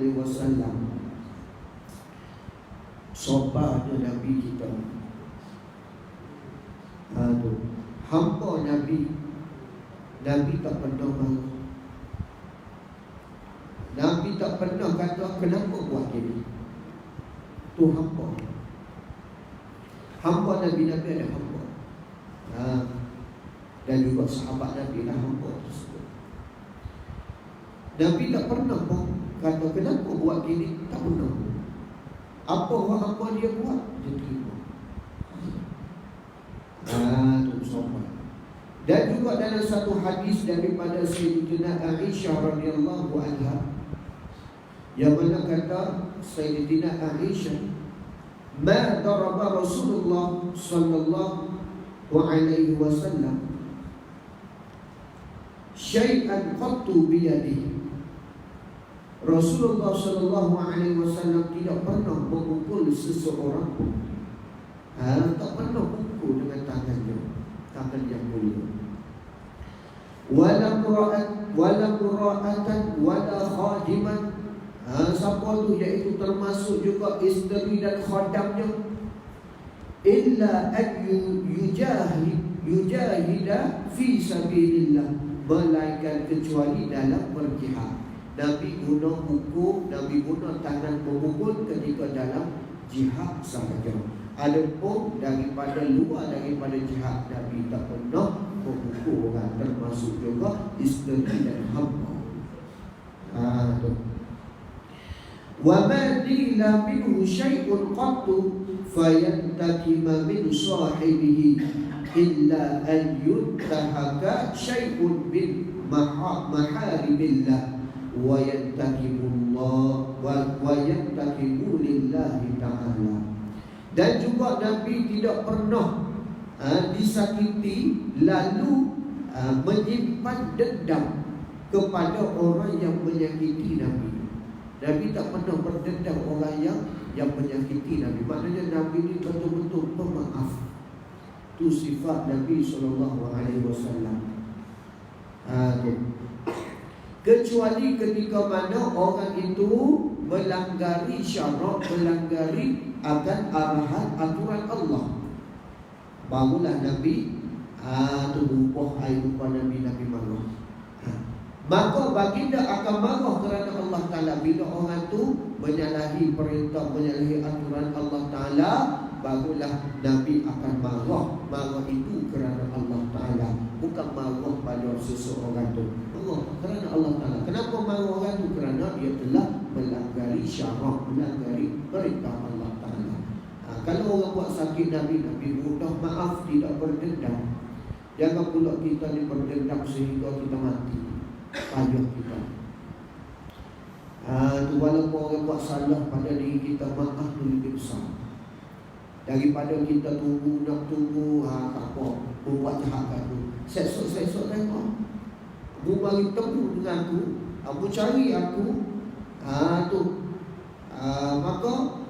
sabarnya Nabi kita. Hamba Nabi tak pernah marah. Nabi tak pernah kata kenapa buat gini. Tu hamba. Hamba Nabi ada hamba. Dan juga sahabat Nabi lah hamba tersebut. Nabi tak pernah pun kata kenapa buat gini. Tak pernah. Apa dia buat, dia terima. Itu sahabat. Dan juga dalam satu hadis daripada Sayyidatina Aisyah radhiyallahu anha, yang mana kata Sayyidatina Aisyah, ma daraba Rasulullah sallallahu alaihi wasallam syai'an qattu biyadihi. Rasulullah sallallahu alaihi wasallam tidak pernah memukul seseorang pun. Tak pernah pukul dengan tangan yang mulia. Wala mura'atan wala khadiman. Siapa tu, iaitu termasuk juga isteri dan khadamnya. Illa an yujahida fi sabilillah, melainkan kecuali dalam berjihad. Nabi guna buku, Nabi guna tangan memukul ketika dalam jihad sahaja. Adapun daripada luar daripada jihad, Nabi tak pernah memukul orang, termasuk juga isteri dan hamba. Wa ma dila minhu syai'un qattu fayantakima min sahibihi illa an yuntahaka syai'un min maharibillah wa yantakimullah wa yantakimu lillahi ta'ala. Dan juga Nabi tidak pernah disakiti lalu menyimpan dendam kepada orang yang menyakiti Nabi. Nabi tak pernah berdendam orang yang menyakiti Nabi. Maknanya Nabi ni betul-betul pemaaf. Itu sifat Nabi SAW. Kecuali ketika mana orang itu melanggari syarak, melanggari akan arahan aturan Allah, barulah Nabi berubah air rupa Nabi marah. Maka baginda akan marah kerana Allah Ta'ala. Bila orang tu menyalahi perintah, menyalahi aturan Allah Ta'ala, barulah Nabi akan marah. Marah itu kerana Allah Ta'ala, bukan marah pada seseorang tu. Kerana Allah Ta'ala. Kenapa marah orang tu? Kerana dia telah melanggari syarak, melanggari perintah Allah Ta'ala. Kalau orang buat sakit Nabi mudah maaf, tidak berdendam. Jangan pula kita ni berdendam sehingga kita mati. Payah kita. Tu walaupun orang buat salah pada diri kita, maaf tu lebih besar daripada kita tunggu tak apa, buat jahat aku. Sesok tengok, aku bagi temu dengan aku, aku cari aku, maka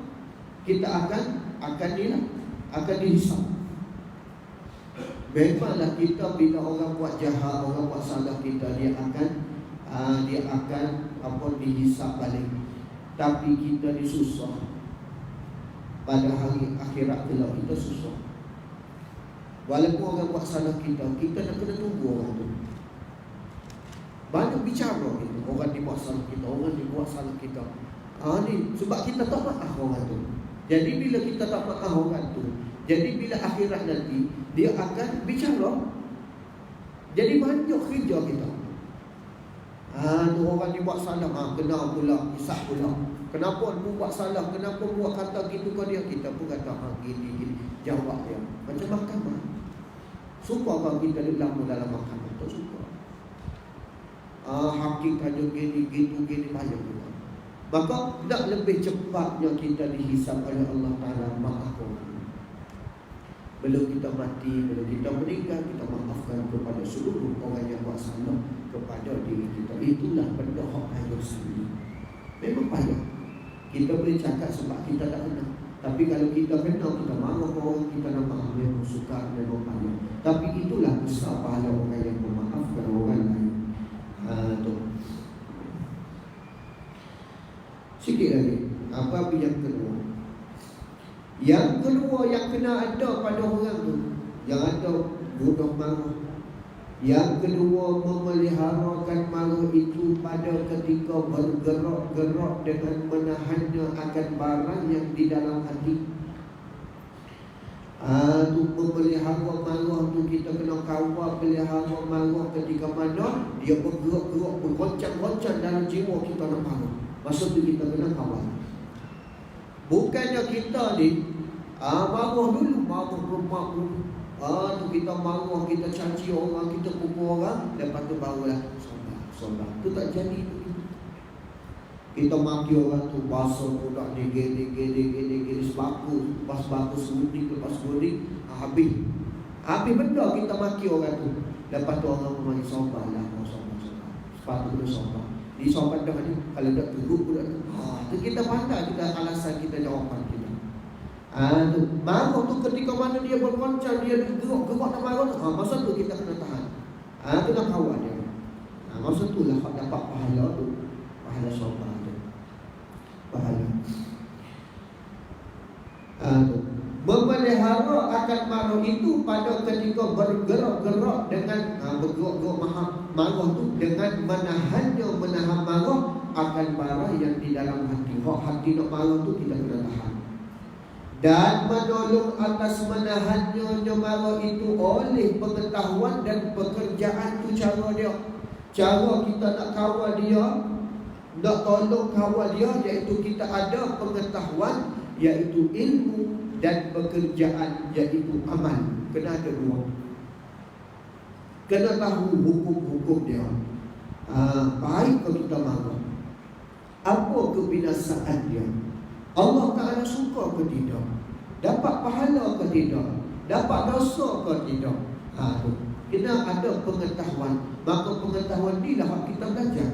kita akan dihisap. Memanglah kita bila orang buat jahat, orang buat salah kita, dia akan dihisap balik. Tapi kita disusah pada hari akhirat kelak, kita susah. Walaupun orang buat salah kita nak kena tunggu orang tu. Banyak bicara kita, orang dibuat salah kita, orang dibuat salah kita. Ni sebab kita tak maaf orang tu. Jadi bila kita tak maaf orang tu, jadi bila akhirat nanti dia akan bicara. Jadi banyak kerja kita. Tu orang dibuat salah, kena pula, hisap pula. Kenapa dia buat salah? Kenapa buat kata gitu ke dia? Kita pun kata gini. Jawab dia macam mahkamah. Suka kalau kita lama dalam mahkamah? Tak suka. Hakim kata gini banyak juga. Maka tak lebih cepatnya kita dihisap oleh Allah Ta'ala. Maaf orang. Belum kita mati, belum kita meninggal, kita maafkan kepada seluruh orang yang buat salah kepada diri kita. Itulah benda hak payah sendiri. Memang payah. Kita boleh cakap sebab kita tak kenal. Tapi kalau kita kenal, kita marah orang, kita nak maaf, memang sukar, memang payah. Tapi itulah besar pahala orang yang memaafkan orang lain. Sikit lagi. Apa yang kedua? Yang kedua yang kena ada pada orang tu, yang ada mudah marah. Yang kedua, memeliharakan marah itu pada ketika bergerak-gerak dengan menahannya akan barang yang di dalam hati. Tu memelihara marah tu, kita kena kawal pelihara marah ketika mana dia bergerak-gerak, bergoncang-goncang dalam jiwa kita nak marah. Masa tu kita kena kawal. Bukannya kita ni marah dulu, marah tu kita marah, kita caci orang, kita pukul orang, lepas tu barulah sombong. Tu tak jadi tu. Kita maki orang tu, basuh budak ni, gini sebaku, lepas baku segunting, lepas segunting, habis benda kita maki orang tu. Lepas tu orang memang sombong lah, sombong. Sepatu tu sombong. Di sombong dah ni, kalau dah teruk budak tu, tu kita pandai, kita alasan, kita jawapan kita. Marah tu ketika mana dia bergoncang, dia gerak nak marah tu, masa tu kita kena tahan. Tu nak kawal dia. Masa tu lah dapat pahala tu, pahala sombong tu, pahala. Memelihara akan marah itu pada ketika bergerak-gerak dengan bergerak-gerak marah tu, dengan menahan marah akan marah yang di dalam hati. Hati nak marah tu kita kena tahan. Dan menolong atas menahannya marah itu oleh pengetahuan dan pekerjaan tu cara dia. Cara kita nak kawal dia, nak tolong kawal dia, iaitu kita ada pengetahuan, iaitu ilmu, dan pekerjaan, iaitu amal. Kena ada dua. Kena tahu hukum-hukum dia. Baik kalau kita marah, apa kebinasaan dia? Allah Ta'ala suka ke tidak? Dapat pahala ke tidak? Dapat dosa ke tidak? Kena ada pengetahuan. Maka pengetahuan ni lah kita belajar.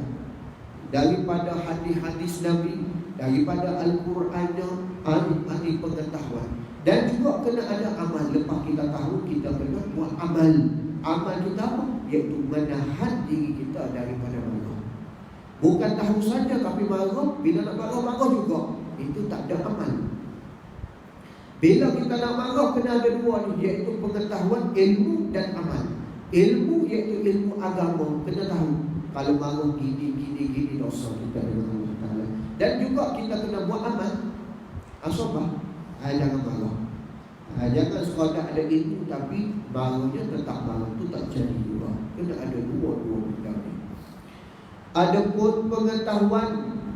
daripada hadis-hadis Nabi, daripada Al-Qurannya, ahli pengetahuan. Dan juga kena ada amal. Lepas kita tahu, kita kena buat amal. Amal kita apa? Iaitu menahan diri kita daripada marah. Bukan tahu saja tapi marah. Bila nak marah juga. Itu tak ada amal. Bila kita nak marah, kena ada dua ni, iaitu pengetahuan, ilmu dan amal. Ilmu iaitu ilmu agama. Kena tahu kalau marah gini dosa kita dengan Allah Ta'ala. Dan juga kita kena buat amal. Asabah, jangan marah. Jangan sekadar ada ilmu tapi marahnya tetap marah, tu tak jadi juga. Kena ada dua-dua benda ni. Adapun pengetahuan,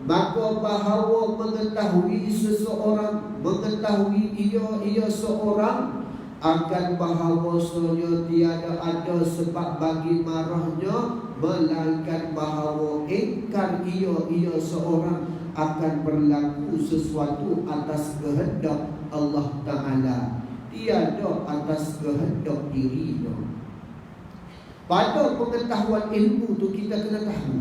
maka bahawa mengetahui seseorang, mengetahui ia seorang, akan bahawasanya tiada ada sebab bagi marahnya, melainkan bahawa ingkar ia seorang akan berlaku sesuatu atas kehendak Allah Ta'ala, tiada atas kehendak dirinya. Pada pengetahuan ilmu tu kita kena tahu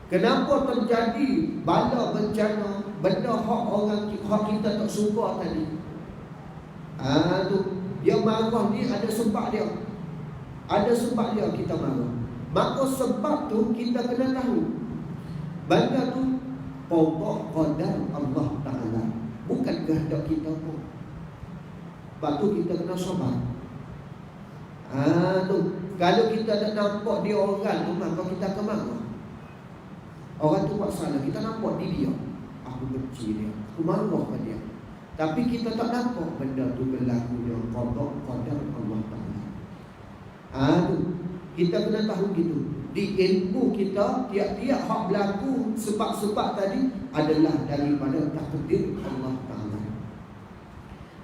kenapa terjadi bala bencana, benda hak kita tak suka tadi. Tu dia marah ni ada sebab dia. Ada sebab dia kita marah. Maka sebab tu kita kena tahu. Benda tu qada qadar Allah Ta'ala, bukan kehendak kita pun. Sebab tu kita kena sabar. Tu kalau kita tak nampak dia orang tu, maka kita akan marah. Orang tu buat salah, kita nampak di dia, aku benci dia, aku marah pada dia. Tapi kita tak nampak benda tu berlaku dia qada qadar Allah Ta'ala. Tu kita kena tahu gitu. Di ilmu kita, tiap-tiap hak berlaku sebab-sebab tadi adalah daripada takdir Allah Ta'ala.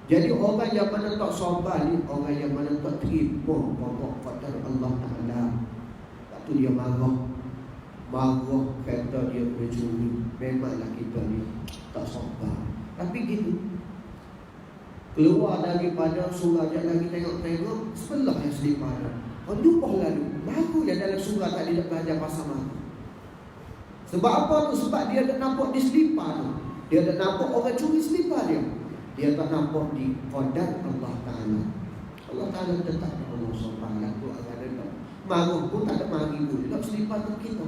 Jadi orang yang mana tak sabar ni, orang yang mana tak terima pokok qadar Allah Ta'ala, lepas tu dia marah kata dia bercuri. Memanglah kita ni tak sabar. Tapi gitu, keluar daripada surah je lagi tengok-tengok sebelah yang selipar. Jumpa lalu baru je dalam surah tadi nak belajar pasal marah. Sebab apa tu? Sebab dia tak nampak di selipar tu. Dia tak nampak orang curi selipar dia. Dia tak nampak di qadar Allah Ta'ala. Allah Ta'ala tetap Allah SWT tu akan ada. Marah pun tak ada mari pun tak selipar tu kita.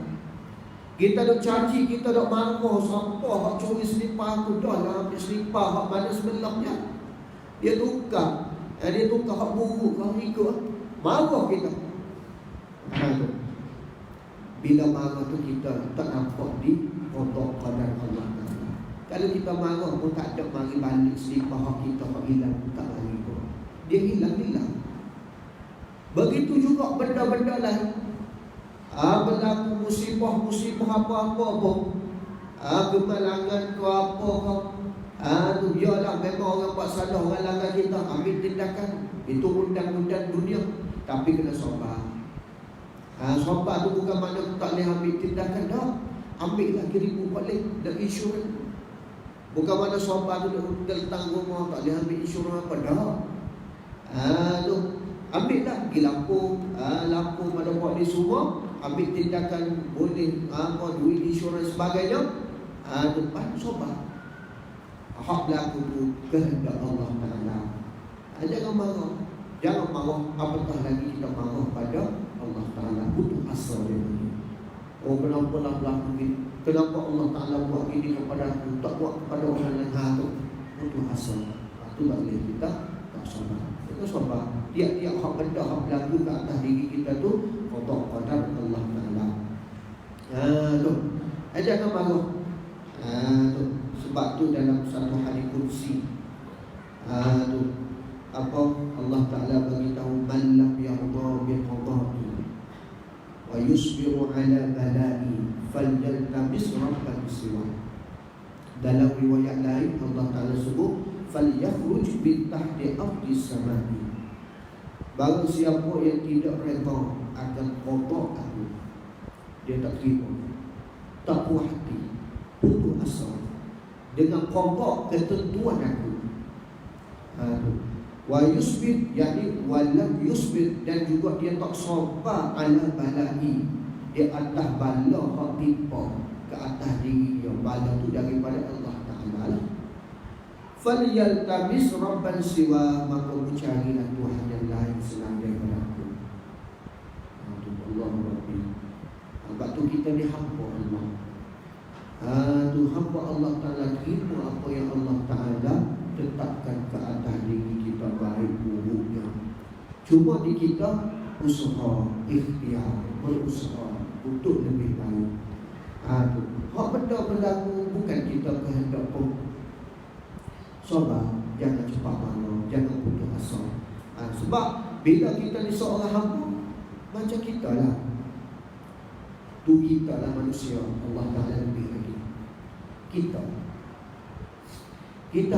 Kita dah caci, kita dah marah. Siapa hak curi selipar tu? Dah lah ambil selipar hak mana sebelahnya. Dia tukar. Dia tukar hak buruk, hak ikut. Marah kita. Bila marah tu kita tak nampak di qada qadar Allah Ta'ala. Kalau kita marah pun tak ada mari balik selipar hak kita, hak hilang tak lari pun. Dia hilang. Begitu juga benda-benda lain. Berlaku musibah apa-apa pun. Kemalangan ke apa ke. Tu biarlah, memang orang buat salah, orang langgar kita, ambil tindakan. Itu undang-undang dunia. Tapi kena sabar. Sabar tu bukan makna tak boleh ambil tindakan dah. Ambil lagi ribu balik dan insurans. Bukan makna sabar tu dah letak rumah tak boleh ambil insurans apa dah. Tu ambil dah pergi lampu mana buat ni semua, ambil tindakan boleh duit insurans sebagainya. Tu bantu sabar. Hak berlaku tu kehendak Allah Ta'ala. Jangan marah. Jangan marah, apatah lagi kita marah pada Allah Ta'ala. Butuh asal dia ni. Kenapa lah berlaku ni? Kenapa Allah Ta'ala buat ini kepada aku, tak buat kepada orang lain? Tu butuh asal. Itu tak boleh kita tak sabar. Kita sabar. Tiap-tiap hak benda hak berlaku ke atas diri kita tu qada qadar Allah Ta'ala. Tu jangan marah. Tu sebab tu dalam satu hadis kursi tu apa Allah Ta'ala bagi tahu, man lam yarda bi qada'i wa yusbiru ala bala'i falyaltabis rabban siwa. Dalam riwayat lain Allah Ta'ala sebut falyakhruj bi tahti ardi samai. Barang siapa yang tidak redha akan qada aku, dia tak terima, tak puas hati, putus asa dengan qada ketentuan aku. Wa yusbit, yakni walam yusbit, dan juga dia tak sabar ala balai, di atas bala hak timpa ke atas diri dia. Bala tu daripada Allah Ta'ala. Falyaltamis rabban siwa, maka mencarilah Tuhan yang lain selain daripada aku. Allah Rabbi. Sebab tu kita ni hamba Allah. Tu hamba Allah Ta'ala, terima apa yang Allah Ta'ala tetapkan ke atas diri kita, baik buruknya. Cuma di kita usaha, ikhtiar, berusaha untuk lebih baik. Hak benda berlaku bukan kita kehendak pun. Sabar, jangan cepat marah, jangan putus asa. Sebab bila kita ni seorang hamba, macam kita lah. Tu kita lah manusia, Allah Ta'ala lebih lagi. Kita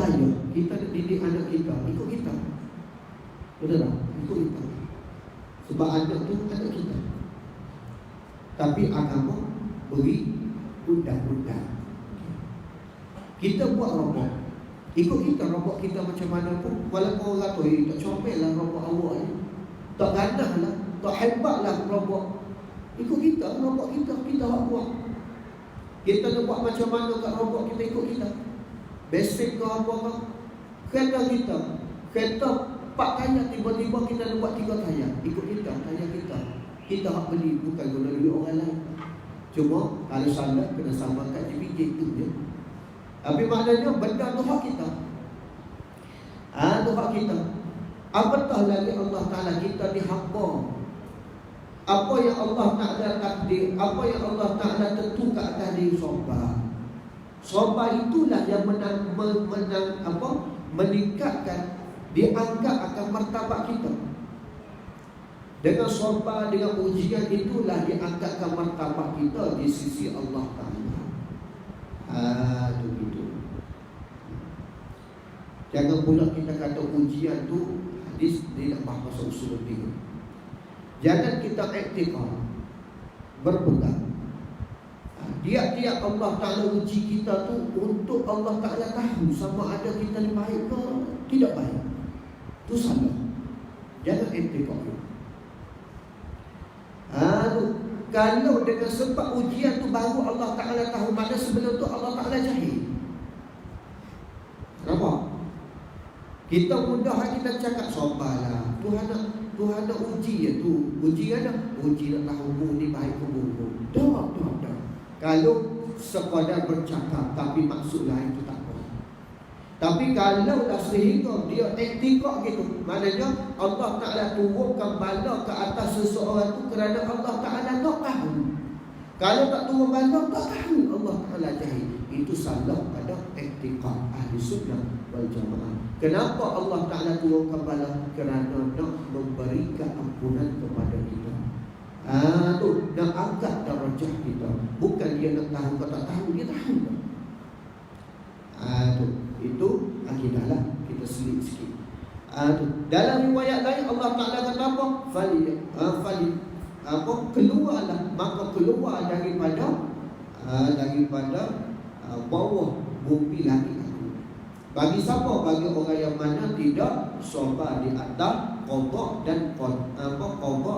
ayah, kita nak didik anak kita, ikut kita. Betul tak? Ikut kita. Sebab anak tu anak kita. Tapi agama beri undang-undang. Kita buat robot, ikut kita, robot kita macam mana pun. Walaupun orang tu tak comel lah robot awak ni, tak ganas lah, tak hebat lah robot, ikut kita, robot kita hak buat. Kita nak buat macam mana kat robot, kita ikut kita. Basic ke apa ke, kereta kita, kereta 4 tayar, tiba-tiba kita nak buat 3 tayar, ikut kita, tayar kita. Kita hak beli, bukan guna duit orang lain. Cuma kalau salah kena samakan JPJ tu je. Tapi maknanya benda tu hak kita. Tu hak kita. Apatah lagi Allah Ta'ala, kita dihamba. Apa yang Allah Ta'ala takdir, apa yang Allah Ta'ala tentu ke atas diri sabar. Sabar itulah yang meningkatkan, diangkat akan martabat kita. Dengan sabar, dengan ujian itulah diangkatkan martabat kita di sisi Allah Ta'ala. Itu gitu. Jangan pula kita kata ujian tu hadis dia nak bahas pasal usul tiga. Jangan kita iktikad, berpegang. Tiap-tiap Allah Ta'ala uji kita tu untuk Allah Ta'ala tahu sama ada kita ni baik ke tidak baik. Itu salah. Jangan iktikad. Kalau dengan sebab ujian tu baru Allah Ta'ala tahu, mana sebelum tu Allah Ta'ala jahil. Kenapa? Kita mudah kita cakap sabarlah, Tuhan nak uji je tu. Uji nak tahu ni baik ke buruk. Dah. Kalau sekadar bercakap tapi maksud lain tu tak apa. Tapi kalau dah sehingga dia iktikad gitu, maknanya Allah Ta'ala turunkan bala ke atas seseorang tu kerana Allah Ta'ala tak tahu. Kalau tak turun bala, tak tahu, Allah Ta'ala jahil. Itu salah pada iktikad ahli sunnah wal jamaah. Kenapa Allah Ta'ala turunkan bala? Kerana nak memberikan ampunan kepada kita. Tu nak angkat darjah kita. Bukan dia nak tahu ke tak tahu, dia tahu. Itu akidah lah. Kita selit sikit. Dalam riwayat lain Allah Ta'ala kata apa? Keluarlah, maka keluar daripada bawah bumi langit aku. Bagi siapa? Bagi orang yang mana tidak sabar di atas qada dan qada.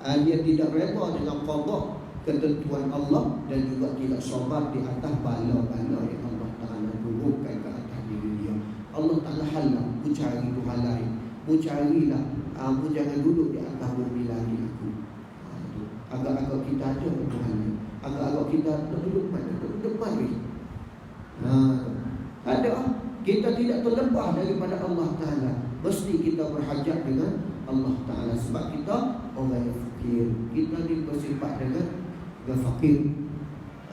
Dia tidak rela dengan qada ketentuan Allah dan juga tidak sabar di atas bala-bala yang Allah Ta'ala turunkan ke atas diri dia. Allah Ta'ala halang, mu cari Tuhan lain, mu carilah, mu jangan duduk di atas bumi langit aku. Agak-agak kita ada Tuhan lain, agak-agak kita duduk mana? Duduk mari. Ada, kita tidak terlepas daripada Allah Ta'ala. Mesti kita berhajat dengan Allah Ta'ala. Sebab kita orang yang fakir. Kita ni bersifat dengan fakir,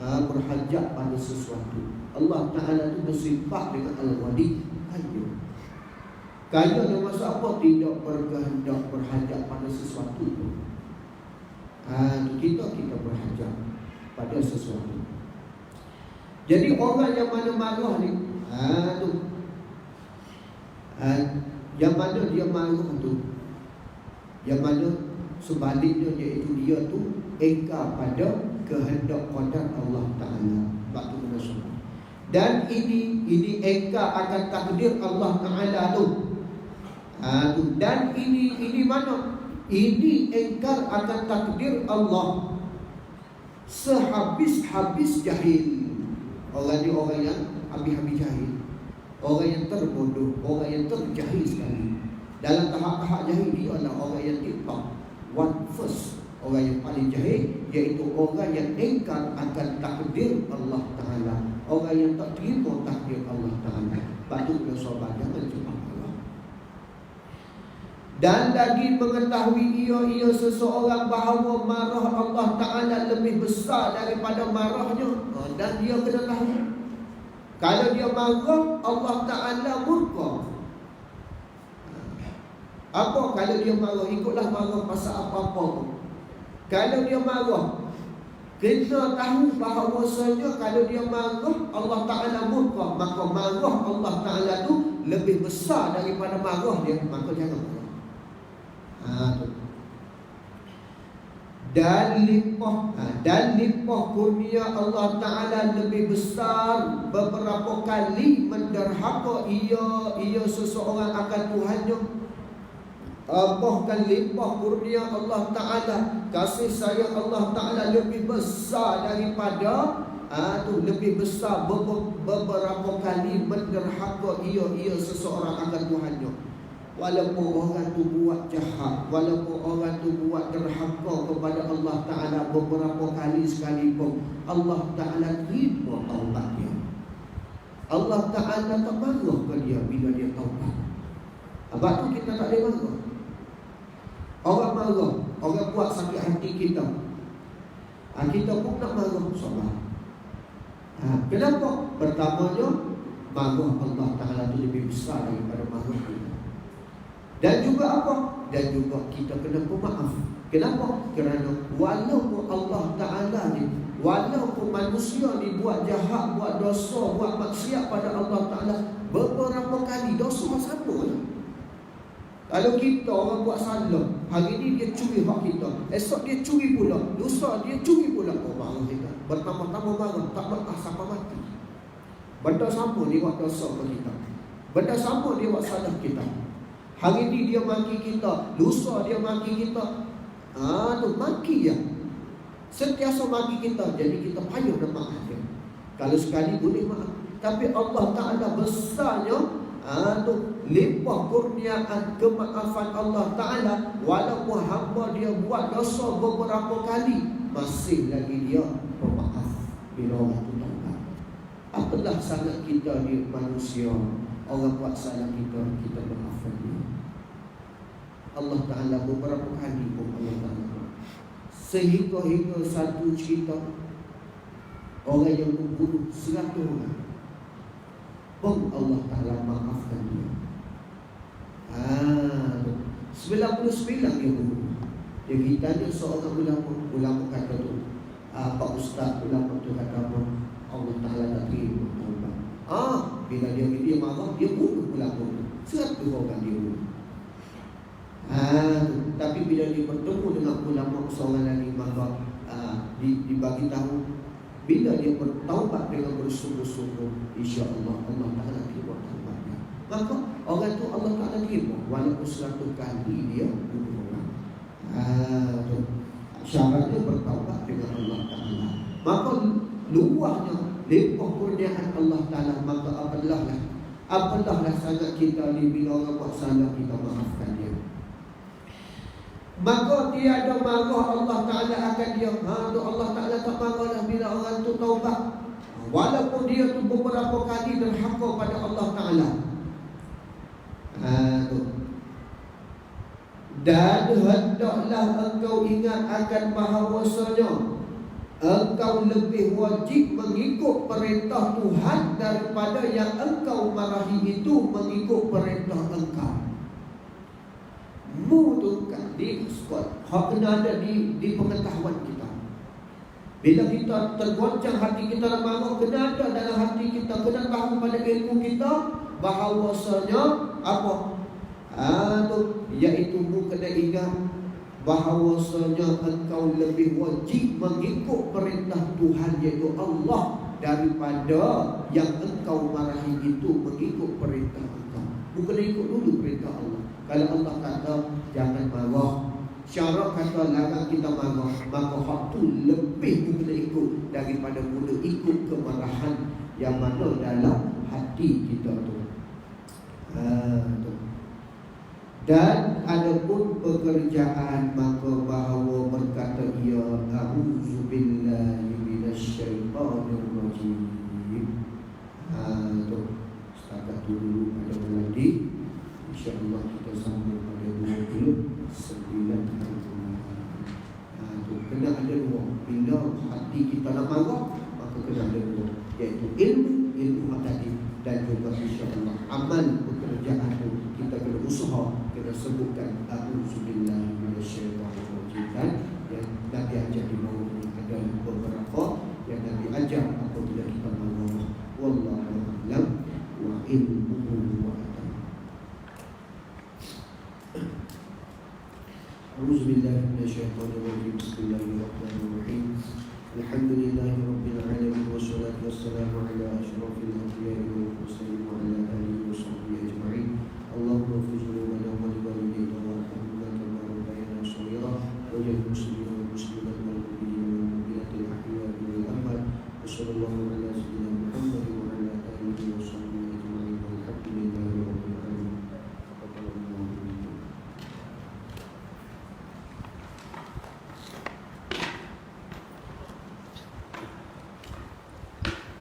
berhajat pada sesuatu. Allah Ta'ala tu bersifat dengan Al-Wali, kaya dengan maksud apa? Tidak berkehendak, berhajat pada sesuatu tu. Kita berhajat pada sesuatu. Jadi orang yang mana marah ni, yang mana dia marah tu, yang mana sebaliknya iaitu dia tu engkar pada kehendak qadar Allah Ta'ala. Waktu kena semua. Dan ini engkar akan takdir Allah Ta'ala tu. Dan ini mana? Ini engkar akan takdir Allah. sehabis-habis jahil. Orang ni orang yang habis-habis jahil, orang yang terbodoh, orang yang terjahil sekali. Dalam tahap-tahap jahil dia adalah orang yang timpang. One first, orang yang paling jahil, iaitu orang yang engkar akan takdir Allah Ta'ala, orang yang tak terima takdir Allah Ta'ala. Patutlah sahabat jangan cuma Allah. Dan lagi mengetahui ia seseorang bahawa marah Allah Ta'ala lebih besar daripada marahnya. Dan dia kena tahu, kalau dia marah, Allah Ta'ala murka. Apa kalau dia marah? Ikutlah marah pasal apa-apa pun. Kalau dia marah, kita tahu bahawasanya kalau dia marah, Allah Ta'ala murka. Maka marah Allah Ta'ala tu lebih besar daripada marah dia. Maka jangan marah. Dan limpah kurnia Allah Ta'ala lebih besar beberapa kali menderhaka ia seseorang akan Tuhannya. Bahkan limpah kurnia Allah Ta'ala, kasih sayang Allah Ta'ala lebih besar daripada lebih besar beberapa kali menderhaka ia seseorang akan Tuhannya. Walaupun orang tu buat jahat, walaupun orang tu buat derhaka kepada Allah Ta'ala beberapa kali sekalipun, Allah Ta'ala terima taubat dia. Allah Ta'ala tak marah ke dia bila dia taubat. Sebab tu kita tak boleh marah. Orang marah, orang buat sakit hati kita, kita pun nak marah sahabat. Kenapa? Pertamanya, marah Allah Ta'ala itu lebih besar daripada marah kita. Dan juga apa? Dan juga kita kena pemaaf. Kenapa? Kerana walaupun Allah Ta'ala ni, walaupun manusia ni buat jahat, buat dosa, buat maksiat pada Allah Ta'ala beberapa kali, dosa sama lah. Kalau kita orang buat salah, hari ni dia curi hak kita, esok dia curi pula, lusa dia curi pula, marah kita. Bertambah-tambah marah, tak marah sampai mati. Benda sama dia buat dosa ke kita, benda sama dia buat salah kita. Hari ni dia maki kita, lusa dia maki kita. Tu maki ya. Sentiasa maki kita, jadi kita payah nak maaf dia. Kalau sekali boleh maaf. Tapi Allah Ta'ala besarnya, limpah kurniaan kemaafan Allah Ta'ala. Walaupun hamba dia buat dosa beberapa kali, masih lagi dia pemaaf bila orang tu taubat. Apalah sangat kita ni manusia, orang buat salah kita maafkan dia. Allah Ta'ala beberapa kali pun Allah Ta'ala, sehingga satu cerita orang yang membunuh 100 orang pun Allah Ta'ala maafkan dia. 99 dia bunuh. Dia ditanya seorang ulama kata tu, Pak Ustaz, ulama tu kata apa? Allah Ta'ala tak terima taubat. Bila dia marah, dia bunuh ulama tu. 100 orang dia bunuh. Tapi bila dia bertemu dengan ulama seorang lagi, maka dibagi tahu, bila dia bertaubat dengan bersungguh-sungguh, insya-Allah Allah Ta'ala terima taubatnya. Maka orang tu Allah Ta'ala terima walaupun 100 kali dia bunuh orang. Syaratnya bertaubat dengan Allah Ta'ala. Maka luahnya limpah kurniaan Allah Ta'ala. Maka apalahlah sangat kita ni bila orang buat salah kita maafkan dia. Maka tiada marah Allah Ta'ala akan dia. Allah Ta'ala tak marah bila orang tu taubat, walaupun dia tu beberapa kali derhaka pada Allah Ta'ala. Dan hendaklah engkau ingat akan bahawasanya engkau lebih wajib mengikut perintah Tuhan daripada yang engkau marahi itu mengikut perintah engkau. Mutukan di squad, hak kena ada di pengetahuan kita. Bila kita tergoncang hati kita nak marah, kena ada dalam hati kita, kena tahu pada ilmu kita bahawasanya apa? Iaitu kena ingat bahawasanya engkau lebih wajib mengikut perintah Tuhan, iaitu Allah, daripada yang engkau marahi itu mengikut perintah engkau. Bukan ikut dulu perintah Allah. Kalau Allah kata jangan marah, syarak kata larang kita marah, maka hak tu lebih kita ikut daripada mula ikut kemarahan yang mana dalam hati kita tu. Dan adapun pekerjaan, maka bahawa berkata ia a'udzubillahi minasyaitonirrajim. Tu setakat tu dulu pada malam ni. InsyaAllah kita sambung pada 29 hari tu. Kena ada dua. Bila hati kita nak marah, maka kena ada dua, iaitu ilmu tadi, dan juga insyaAllah amal pekerjaan tu kita kena usaha, kena sebutkan a'udzubillahi minasyaitonirrajim. Dan yang Nabi ajar di bawah ini ada beberapa yang Nabi ajar apabila kita marah. Wallahu a'lam wa ilmuhu wa atam. A'udzubillahi minasyaitonirrajim. Bismillahirrahmanirrahim. Alhamdulillahi rabbil alamin wassalatu wassalamu ala asyrafil anbiya'i wal mursalin wa ala alihi wa sahbihi ajma'in. Allahumma ighfir lana wa li walidayna warhamhuma kama rabbayana shaghira waj'al muslimina wal muslimat wal mu'minina wal mu'minat al ahya'i wal amwat. Wassallallahu ala sayyidina Muhammad wa ala alihi wa sahbihi ajma'in. Walhamdulillahi